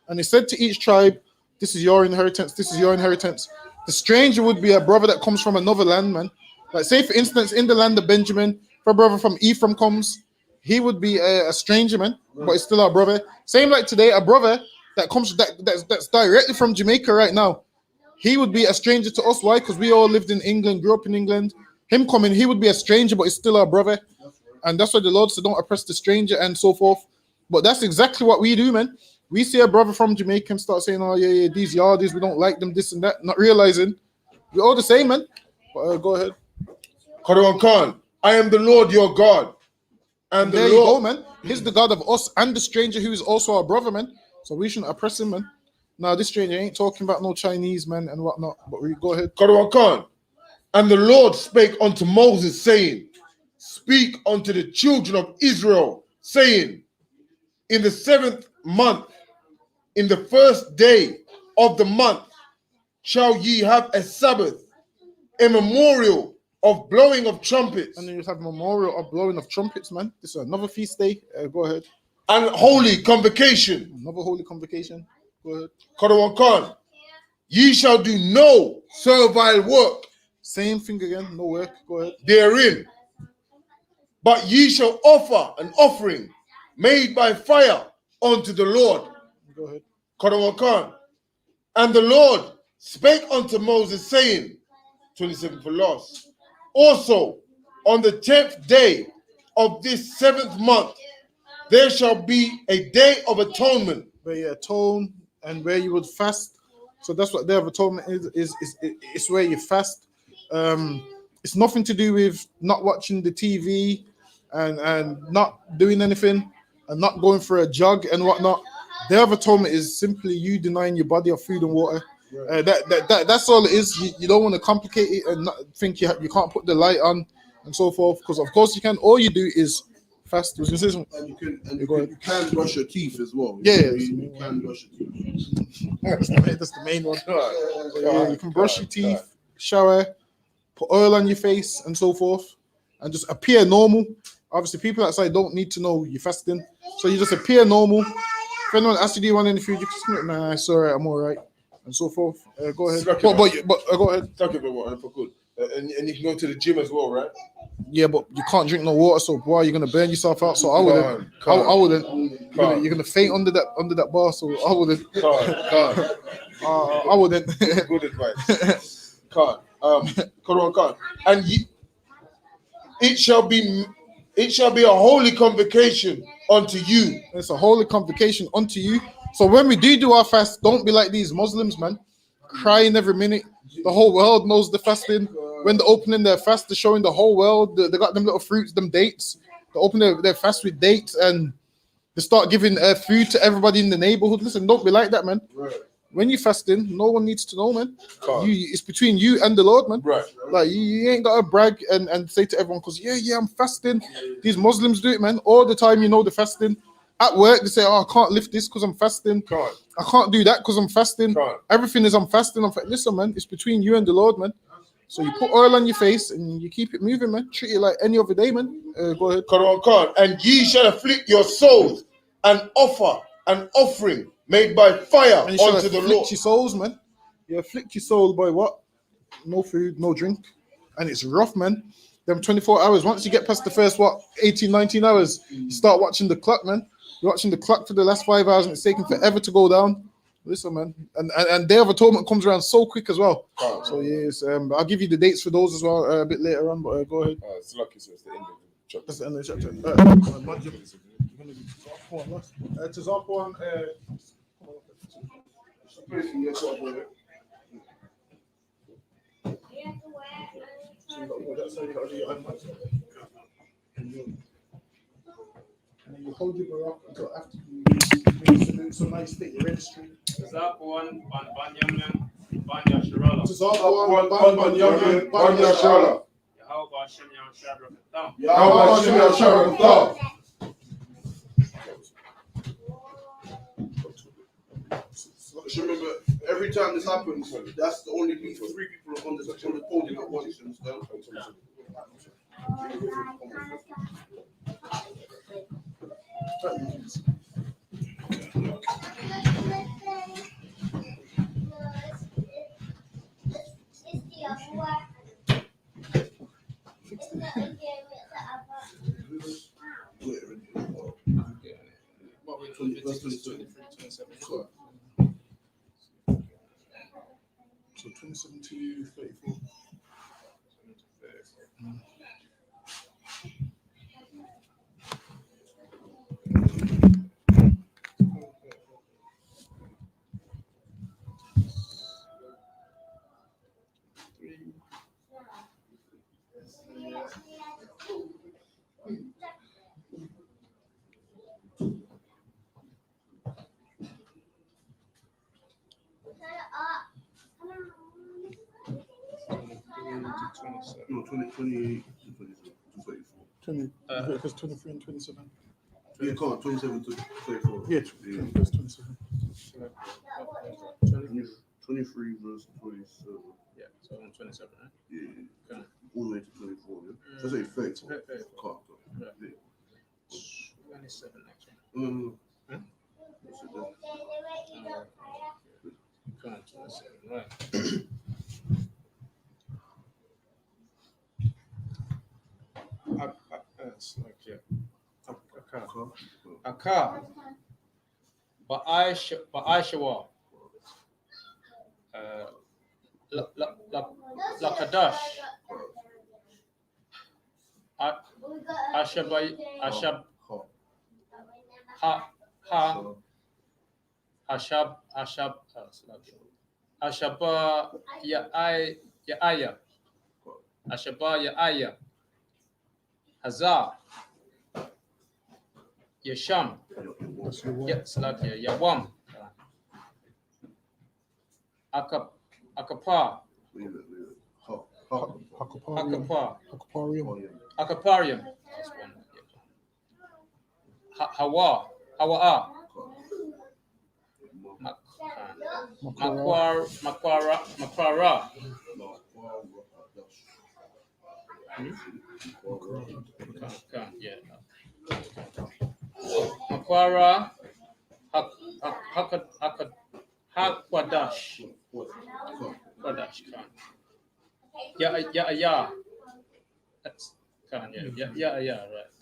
and he said to each tribe, this is your inheritance, this is your inheritance. The stranger would be a brother that comes from another land, man. Like, say, for instance, in the land of Benjamin, if a brother from Ephraim comes, he would be a stranger, man, but it's still our brother. Same like today, a brother that comes that's directly from Jamaica right now, he would be a stranger to us. Why? Because we all lived in England, grew up in England. Him coming, he would be a stranger, but it's still our brother. And that's why the Lord said, don't oppress the stranger and so forth. But that's exactly what we do, man. We see a brother from Jamaica and start saying, oh, yeah, these yardies, we don't like them, this and that, not realizing we're all the same, man. But go ahead. I am the Lord your God. And there you go, man. He's the God of us and the stranger who is also our brother, man. So we shouldn't oppress him, man. Now, this stranger ain't talking about no Chinese, man, and whatnot. But we go ahead. And the Lord spake unto Moses, saying, speak unto the children of Israel, saying, in the 7th month, in the 1st day of the month, shall ye have a Sabbath, a memorial of blowing of trumpets, And then you have memorial of blowing of trumpets, man. This is another feast day. Go ahead. and holy convocation. Another holy convocation. Go ahead. Kodawan Khan, ye shall do no servile work Same thing again. No work. Go ahead. therein, but ye shall offer an offering made by fire unto the Lord. Go ahead. Kodawan Khan, and the Lord spake unto Moses, saying, 27 for loss. Also, on the 10th day of this 7th month, there shall be a day of atonement. Where you atone and where you would fast. So that's what Day of Atonement is it's where you fast. It's nothing to do with not watching the TV and not doing anything and not going for a jog and whatnot. Day of Atonement is simply you denying your body of food and water. That's all it is. You don't want to complicate it and not think you can't put the light on and so forth, because of course you can. All you do is fast. And you can brush your teeth as well. Yeah, you can brush your teeth. that's the main one. Yeah, you can brush your teeth, shower, put oil on your face and so forth, and just appear normal. Obviously, people outside don't need to know you're fasting, so you just appear normal. If anyone asks you, do you want any food, you can say, nah, it's all right, I'm all right, and so forth. Go ahead. But go ahead. Talk about what for good. And you can go to the gym as well, right? Yeah, but you can't drink no water, so boy, you're gonna burn yourself out. So I wouldn't. I wouldn't. You're gonna faint under that bar. So I wouldn't. I wouldn't. Good advice. Can't. And it shall be a holy convocation unto you. It's a holy convocation unto you. So when we do our fast, don't be like these Muslims, man, crying every minute. The whole world knows the fasting. When they're opening their fast, they're showing the whole world. They got them little fruits, them dates. They open their fast with dates and they start giving food to everybody in the neighborhood. Listen, don't be like that, man. Right. When you're fasting, no one needs to know, man. It's between you and the Lord, man. Right. Like you ain't got to brag and say to everyone, because yeah, I'm fasting. These Muslims do it, man. All the time, you know, the fasting. At work, they say, oh, I can't lift this because I'm fasting. I can't do that because I'm fasting. Everything is I'm fasting. Listen, man, it's between you and the Lord, man. So you put oil on your face and you keep it moving, man. Treat it like any other day, man. Go ahead. And ye shall afflict your souls and offer an offering made by fire And you shall unto the afflict Lord. your souls, man. You afflict your soul by what? No food, no drink. And it's rough, man. Them 24 hours. Once you get past the first, 18, 19 hours, you start watching the clock, man. You're watching the clock for the last 5 hours and it's taking forever to go down. Listen, man. And Day of Atonement comes around so quick as well. So, yes, I'll give you the dates for those as well a bit later on, but go ahead. It's lucky, so it's the end of the chapter. That's the end of the chapter. To Zop one. And then you hold your Barak until after you salute so nice that you're registry. Zap one, Banyam, Banya Shirala. To Zop one, Banya Shala. Yahweh Hashem Yahweh Shadrach and Thumb. Yahweh Hashem Yahweh Shadrach. Remember, every time this happens, that's the only three people on the podium at once. You understand? So 27 to 34. No, 20, 24. Because 23 and 27. Yeah, come on, 27 to 34. Yeah, 27. 23 verse 27. Yeah, so 27, right? Yeah. all the way to 24. Yeah? So say 34. Can't. Yeah. Yeah. 27 actually. Huh? That's it, yeah. Can't, 27, right. Aka. Ba'aishawa. La Kadash. Ashab. Ha. Ashab. Ashaba Ya'aya. Ashaba Ya'aya. Hazar. Yasham. Yawam. Akapa. Leave it. Akaparium. That's one. Hawa. Makwara. Yeah. Makwara. Hakwadash. Yeah. That's yeah, right.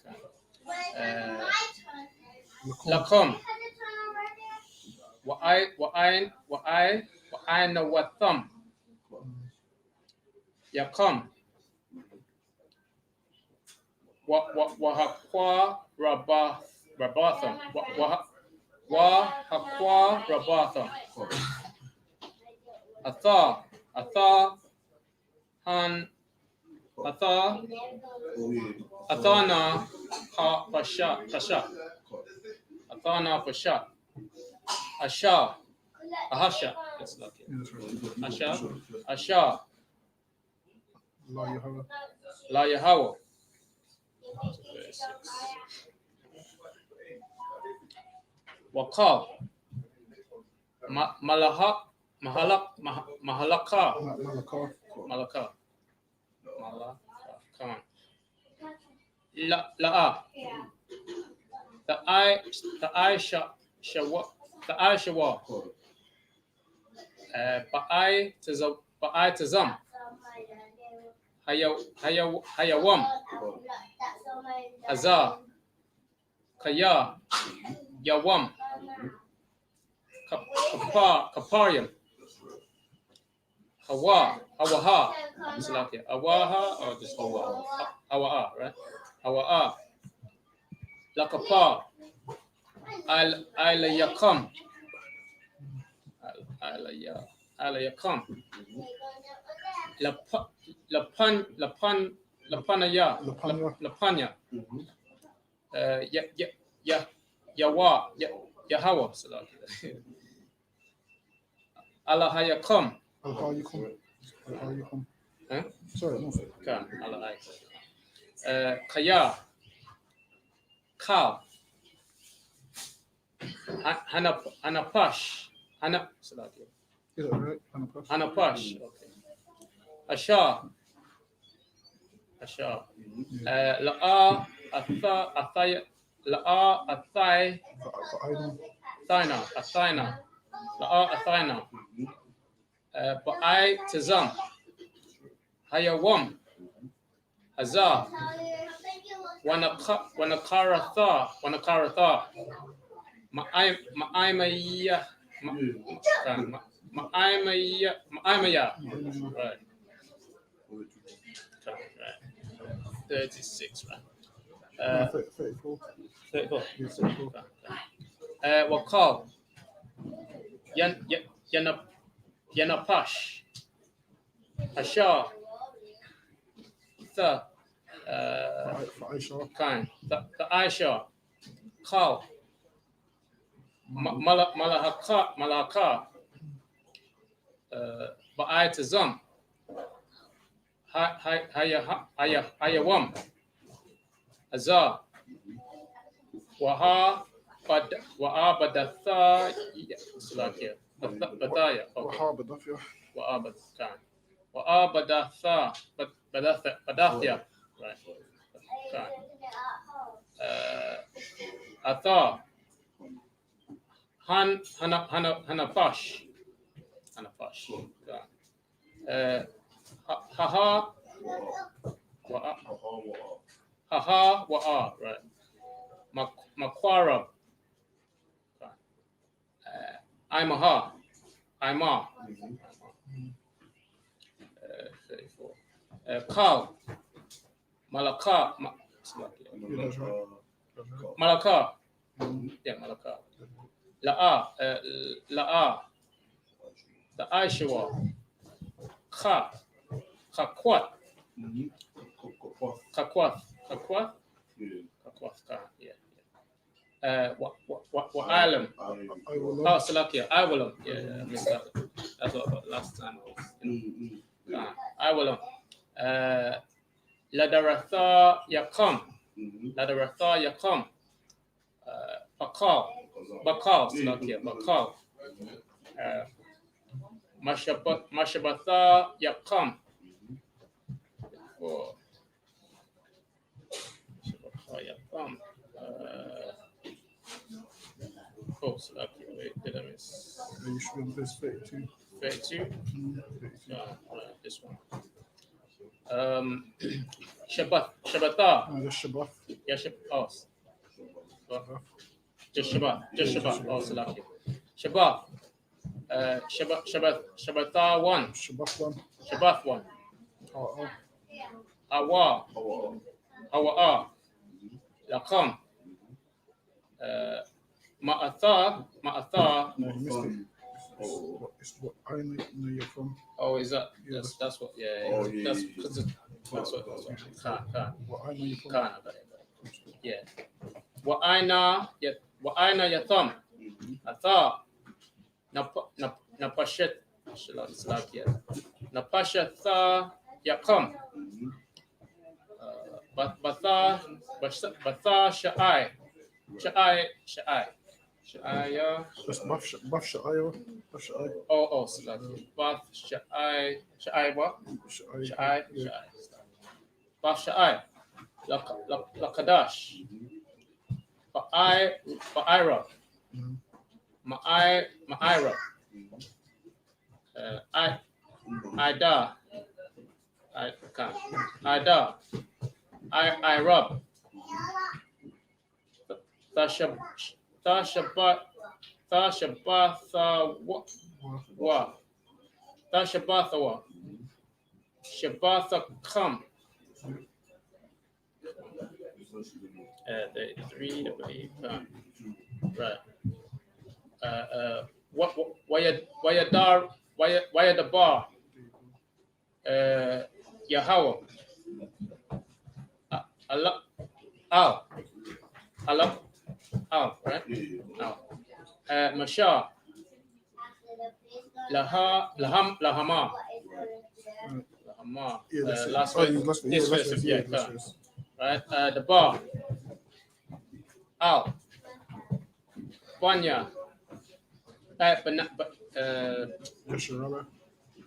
Lakom. Wa'aina watham. Yakom. Wahakwa rabatham. Wahakwa rabatham. Athana Pasha. Athana Pasha. Ahasha. That's lucky. Asha. La Yahweh. Wakal. Malaka. Come on. La'a. The Shawa. Ba'ai Tazam. Hayawam. Azar. Kaya. Yawam. Kaparium. Hawaha. It's like it. Awaha or just Hawaha, right? Hawaha. Lakapa. Alayakam. Alayakam. Lapanya. Yahweh. Alahayakam. Huh? Sorry, no. Kaya. Kal. Hanapash. Is it right? Hanapash. Okay. Asha. La'a. Athai. La'a. Athai. Athina. La'a. Athina. Ba'ai Tazam. Hayawam. Hazar. Wanakaratha. Ma'aimaya. Right. 36, right? 34. 34. Yeah, 34. Wakal. Yanapash. Asha. The kind. The Aisha. Kal. Malaka. Ba'ai Tazam. Hayawam. Azar. Waha Badatha. Bataya. Wa'a Badathia. Right. God. Atha. Hanapash. God. Haha. Haha Wa'a. Right. Makwara. Imaha. Ima. 34. Kal. Malaka. Yeah, that's right. Malaka. Yeah, Malaka. La'a. La'a. The Aishwa. Kha. Kakwat. Kakwath. Kakwath. Kakwath. Yeah. What island? Oh, Salakia. I will. Yeah, I missed that. That's what last time I was in. I will. Ladaratha Yakum. Ladaratha Yakum. Bakal. Salakia. Bakal. Mashabatha Yakum. Oh, Yakum. Oh, Salakia. Wait, did I miss? You should be on verse 32. 32? This one. Shabbatah. No, that's Shabbat. Yeah, just Shabbat. Oh, Salakia. Shabbat. Shabbatah 1. Shabbat 1. 1. Oh. Awa. Awa'a. Lakam. Ma'atha. No, you missed it. It's what I know you're from. Oh, is that? Yeah, That's what. Yeah. That's because that's what. Khan. What I know you're from. Khan. Yeah. Wa'aina yatham. Atha. Napashat. Salakia. Napashatha yakam. Batha sha'ai. Sha'aya. That's Baf Sha'aya. Oh, Salakia. Bath Sha'ai what? Sha'ai. Bath Sha'ai. Lakadash. Ba'ira. Ma'ira. Ida. Ida. Irab. Tashabatha wa. Tashabatha wa. Shabatha come. 3, I believe. Right. Wayadabar. Yahweh. Al, right? Al. Mashah. Lahama. Lahama. Last verse. Yeah. Right. The bar. Al. Banya.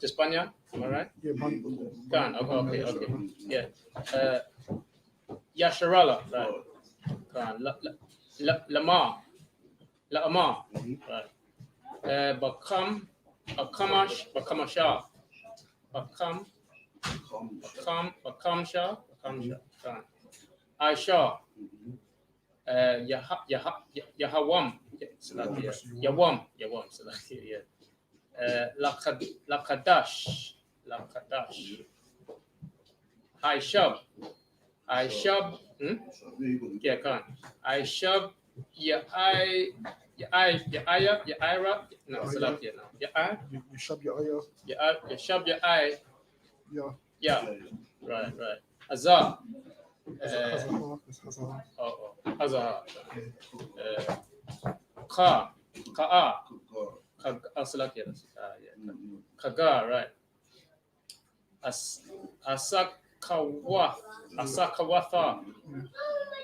Just Banya, am I right? Yeah, Khan. Okay. Yeah. Yasharala, right? Khan. Lama. Right. Bakamasha. Bakamsha. Khan. Aisha. Yahawam. Yawam. Yeah. Lakadash. I.S.U.P.K. Yeah, Khan. I.S.U.P.K. Yaira. No, Salakia. No. You Yeah. Right. Azar. Hazar. Ka'a. Salakia. Kaga, right. Asakawatha.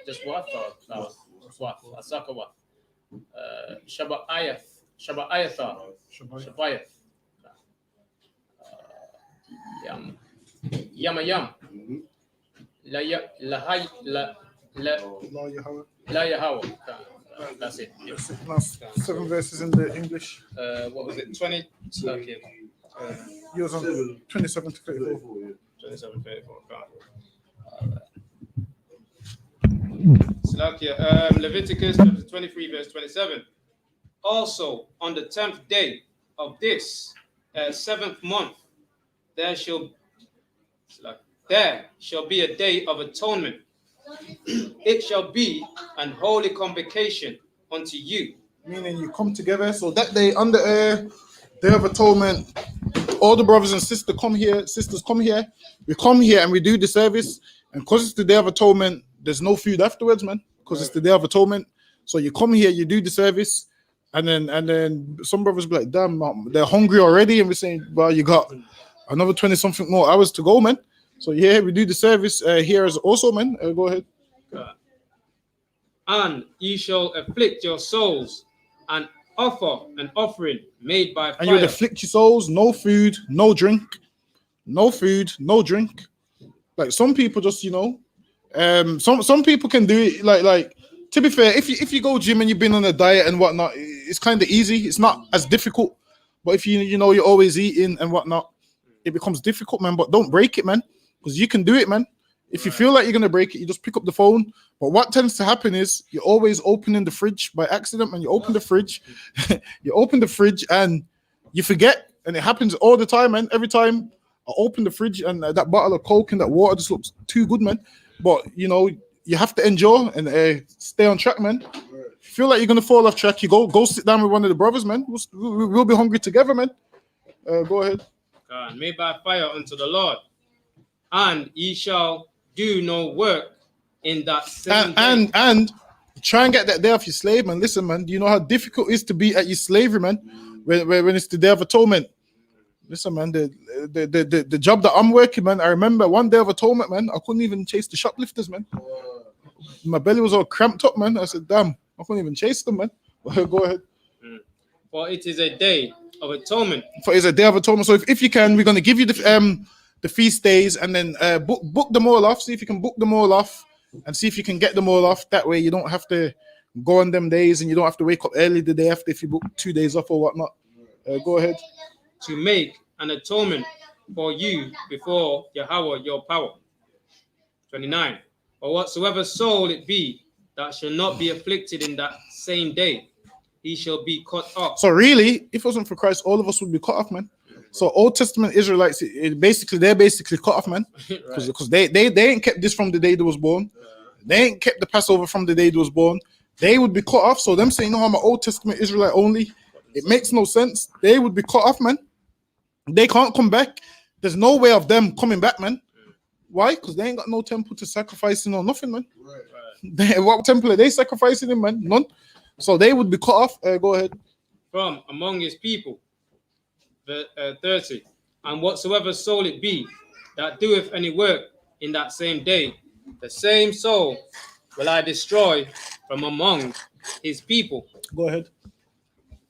Just Watha. Asakawath. Shabayatha. Yum. Yum yum. La Yahweh. That's it. Yeah. Last 7 verses in the English. What was it? 20. Okay. Yours on 27 to 34. 27, 34. Leviticus chapter 23, verse 27. Also, on the 10th day of this 7th month, there shall be a day of atonement. It shall be an holy convocation unto you. Meaning you come together. So that day on the Day of Atonement, all the brothers and sisters come here. We come here and we do the service. And because it's the Day of Atonement, there's no food afterwards, man. Because it's the Day of Atonement. So you come here, you do the service, and then some brothers be like, damn, they're hungry already. And we're saying, well, you got another 20-something more hours to go, man. So yeah, we do the service here as also, man. Go ahead. And ye shall afflict your souls and offer an offering made by fire. And you would afflict your souls, no food, no drink. No food, no drink. Like some people just, some people can do it like to be fair, if you go gym and you've been on a diet and whatnot, it's kind of easy. It's not as difficult. But if you're always eating and whatnot, it becomes difficult, man. But don't break it, man. Because you can do it, man. If you feel like you're gonna break it, you just pick up the phone. But what tends to happen is you're always opening the fridge by accident, and you open the fridge, and you forget, and it happens all the time, man. Every time I open the fridge and that bottle of Coke and that water just looks too good, man. But you have to endure and stay on track, man. If you feel like you're gonna fall off track, you go sit down with one of the brothers, man. We'll be hungry together, man. Go ahead. Made by fire unto the Lord, and ye shall do no work in that same day. And try and get that day off your slave, man. Listen, man, do you know how difficult it is to be at your slavery, man? When it's the Day of Atonement. Listen, man, the job that I'm working, man, I remember one Day of Atonement, man, I couldn't even chase the shoplifters, man. My belly was all cramped up, man. I said, damn, I couldn't even chase them, man. Go ahead. For it is a day of atonement. For it's a Day of Atonement. So if you can, we're going to give you the feast days, and then book them all off. See if you can book them all off, and see if you can get them all off. That way you don't have to go on them days, and you don't have to wake up early the day after if you book 2 days off or whatnot. Go ahead. To make an atonement for you before Yahweh your power. 29. Or whatsoever soul it be that shall not be afflicted in that same day, he shall be cut off. So really, if it wasn't for Christ, all of us would be cut off, man. So Old Testament Israelites, they're basically cut off, man, because they ain't kept this from the day they was born. They ain't kept the Passover from the day they was born. They would be cut off. So them saying, no, I'm an Old Testament Israelite only, it makes no sense. They would be cut off, man. They can't come back. There's no way of them coming back, man. Why? Because they ain't got no temple to sacrifice in or nothing, man. What temple are they sacrificing in, man? None. So they would be cut off. Go ahead. From among his people. 30. And whatsoever soul it be that doeth any work in that same day, the same soul will I destroy from among his people. Go ahead.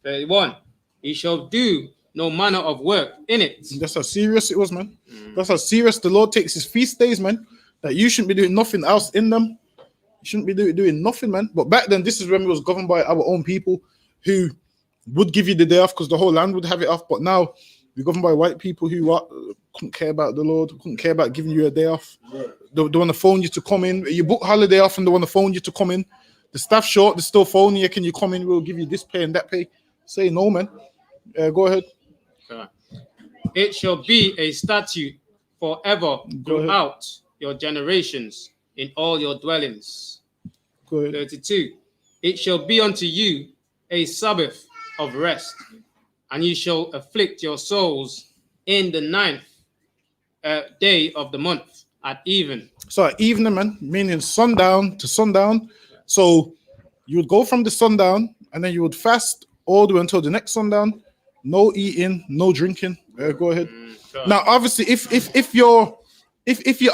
31. He shall do no manner of work in it. That's how serious it was, man. That's how serious the Lord takes his feast days, man. That you shouldn't be doing nothing else in them. You shouldn't be doing nothing, man. But back then, this is when we was governed by our own people who would give you the day off because the whole land would have it off. But now we're governed by white people who couldn't care about the Lord, couldn't care about giving you a day off. They want to phone you to come in. You book holiday off and they want to phone you to come in. The staff short, they're still phoning you. Can you come in? We'll give you this pay and that pay. Say no, man. Go ahead. It shall be a statute forever throughout your generations in all your dwellings. 32. It shall be unto you a Sabbath of rest, and you shall afflict your souls in the 9th day of the month at even. So at evening, man, meaning sundown to sundown. So you would go from the sundown and then you would fast all the way until the next sundown. No eating, no drinking. Go ahead. Now, obviously, if you're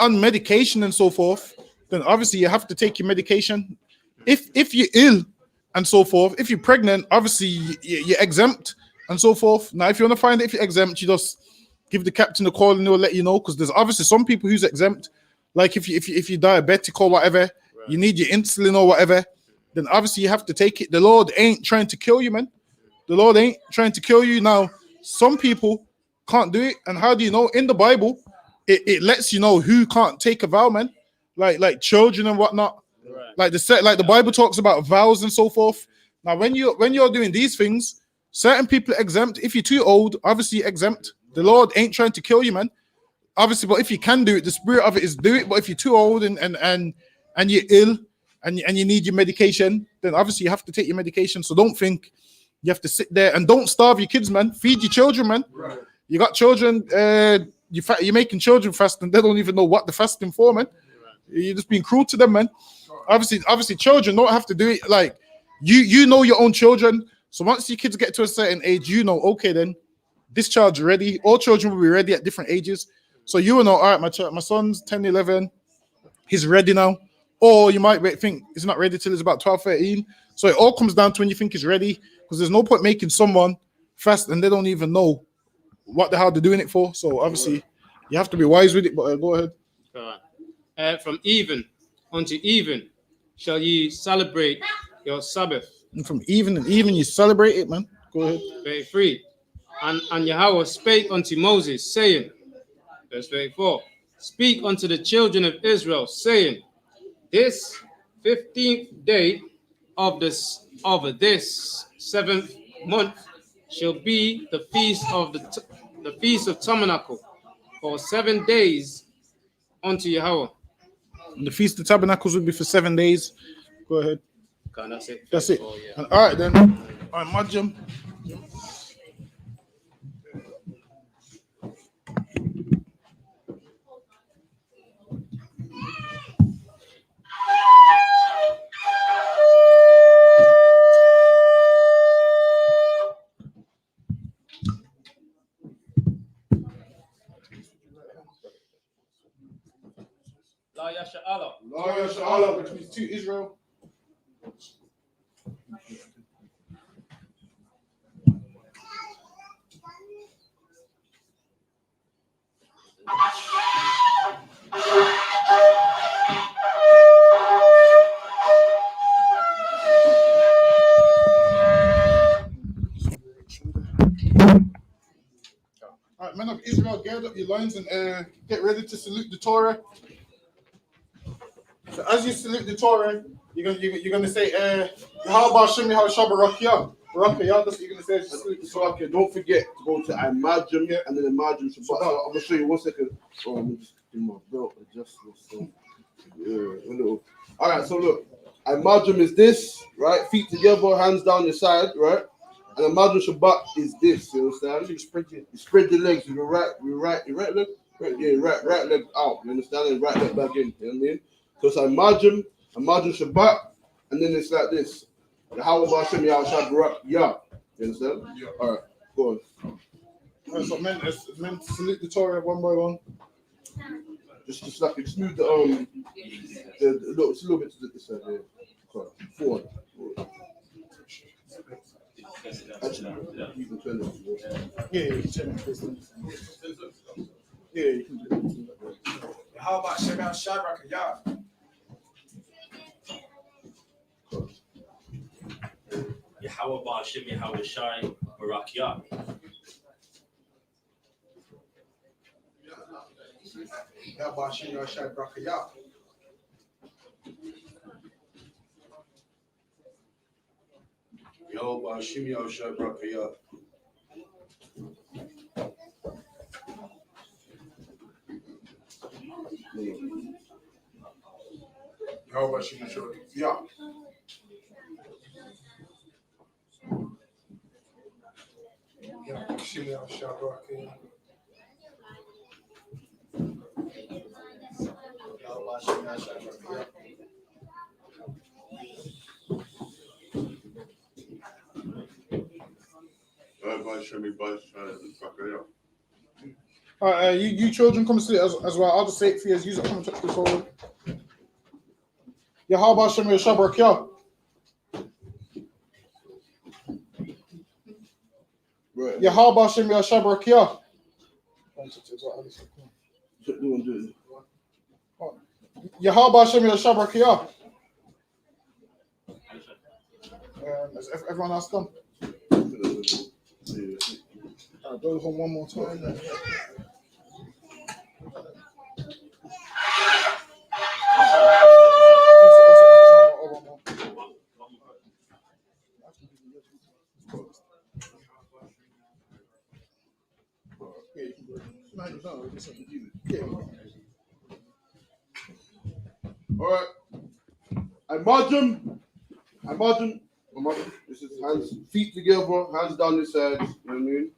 on medication and so forth, then obviously you have to take your medication. If you're ill and so forth, if you're pregnant, obviously you're exempt and so forth. Now, if you want to find it, if you're exempt, you just give the captain a call and he'll let you know, because there's obviously some people who's exempt. Like if you diabetic or whatever, you need your insulin or whatever, then obviously you have to take it. The Lord ain't trying to kill you, man. The Lord ain't trying to kill you. Now, some people can't do it. And how do you know? In the Bible, it lets you know who can't take a vow, man. Like children and whatnot. Like the Bible talks about vows and so forth. Now, when you're doing these things, certain people are exempt. If you're too old, obviously you're exempt. The Lord ain't trying to kill you, man. Obviously, but if you can do it, the spirit of it is do it. But if you're too old and you're ill and you need your medication, then obviously you have to take your medication. So don't think you have to sit there, and don't starve your kids, man. Feed your children, man. Right. You got children, you're making children fast and they don't even know what they're fasting for, man. You're just being cruel to them, man. Obviously, children don't have to do it. Like you know your own children. So once your kids get to a certain age, you know, okay, then this child's ready. All children will be ready at different ages. So you will know, all right, my son's 10, 11, he's ready now. Or you might think he's not ready till he's about 12, 13. So it all comes down to when you think he's ready, because there's no point making someone fast and they don't even know what the hell they're doing it for. So obviously you have to be wise with it, but go ahead. All right. From even unto even shall ye celebrate your Sabbath. And from even you celebrate it, man. Go ahead. 33. And Yahweh spake unto Moses, saying, verse 34, speak unto the children of Israel, saying, this 15th day of this 7th month shall be the feast of the feast of tabernacle for 7 days unto Yahweh. And the feast of tabernacles will be for 7 days. Go ahead. Okay, that's it. That's it. Oh, yeah. And, all right then. All right, Majum. La Yashala, which means to Israel. All right, men of Israel, gird up your loins and get ready to salute the Torah. So as you salute the Torah, you're gonna say, how about Shemi Hashab Rakia? Rakia, that's what you're gonna say. Salute the Torah. Okay, don't forget to go to I.M.A.J.M, and then I.M.A.J.M Shabbat. So I'm gonna show you 1 second. Oh, let me just do my belt adjustment. So, yeah, all right, so look, I.M.A.J.M is this, right? Feet together, hands down your side, right? And I.M.A.J.M Shabbat is this. You understand? You spread your legs with your right leg. Right leg out. You understand? And right leg back in. You know what I mean? So it's I.M.A.J.M Shabbat, and then it's like this. How about Shemi Al Barak? Yeah. You understand? Yeah. All right, go on. All right, so men salute the Torah one by one. Just like it, smooth the it's a little bit to this side there. Forward. Actually, you can turn it. Yeah, you can turn it. Yeah, you can do it. How about Shemi Al-Shadrach and Yah? Yahweh Ba'Shem Yahweh Shai Barak Yah. How about Shemi Al-Shadrach and Yah? Yo, Shimi Al-Shadrach, yeah. How about Shemi Al-Shadrach? Yeah. Yeah, Shemi Al-Shadrach, yeah. How about Shemi Al-Shadrach? Yeah. All right, you children come sit as well. I'll just say it for you as you come and touch the Torah. Yeah, how about Shemi Al-Shadrach? Yeah. Right. Yeah, how about Shemi Al-Shadrach? Yeah. Yahweh Hashem Yashabrakiyah. Has everyone else come? Go home one more time. All right. I margin. This is hands, feet together, hands down the sides. You know what I mean?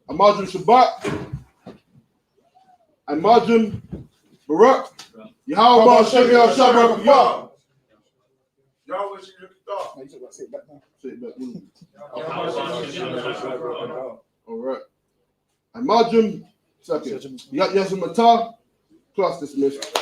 I margin Shabbat. I margin Barak. Yahweh Hashem Yashabrak. Yahweh Shem Say it back now. Say it back. All right. I margin second. Yazimata. Class dismissed.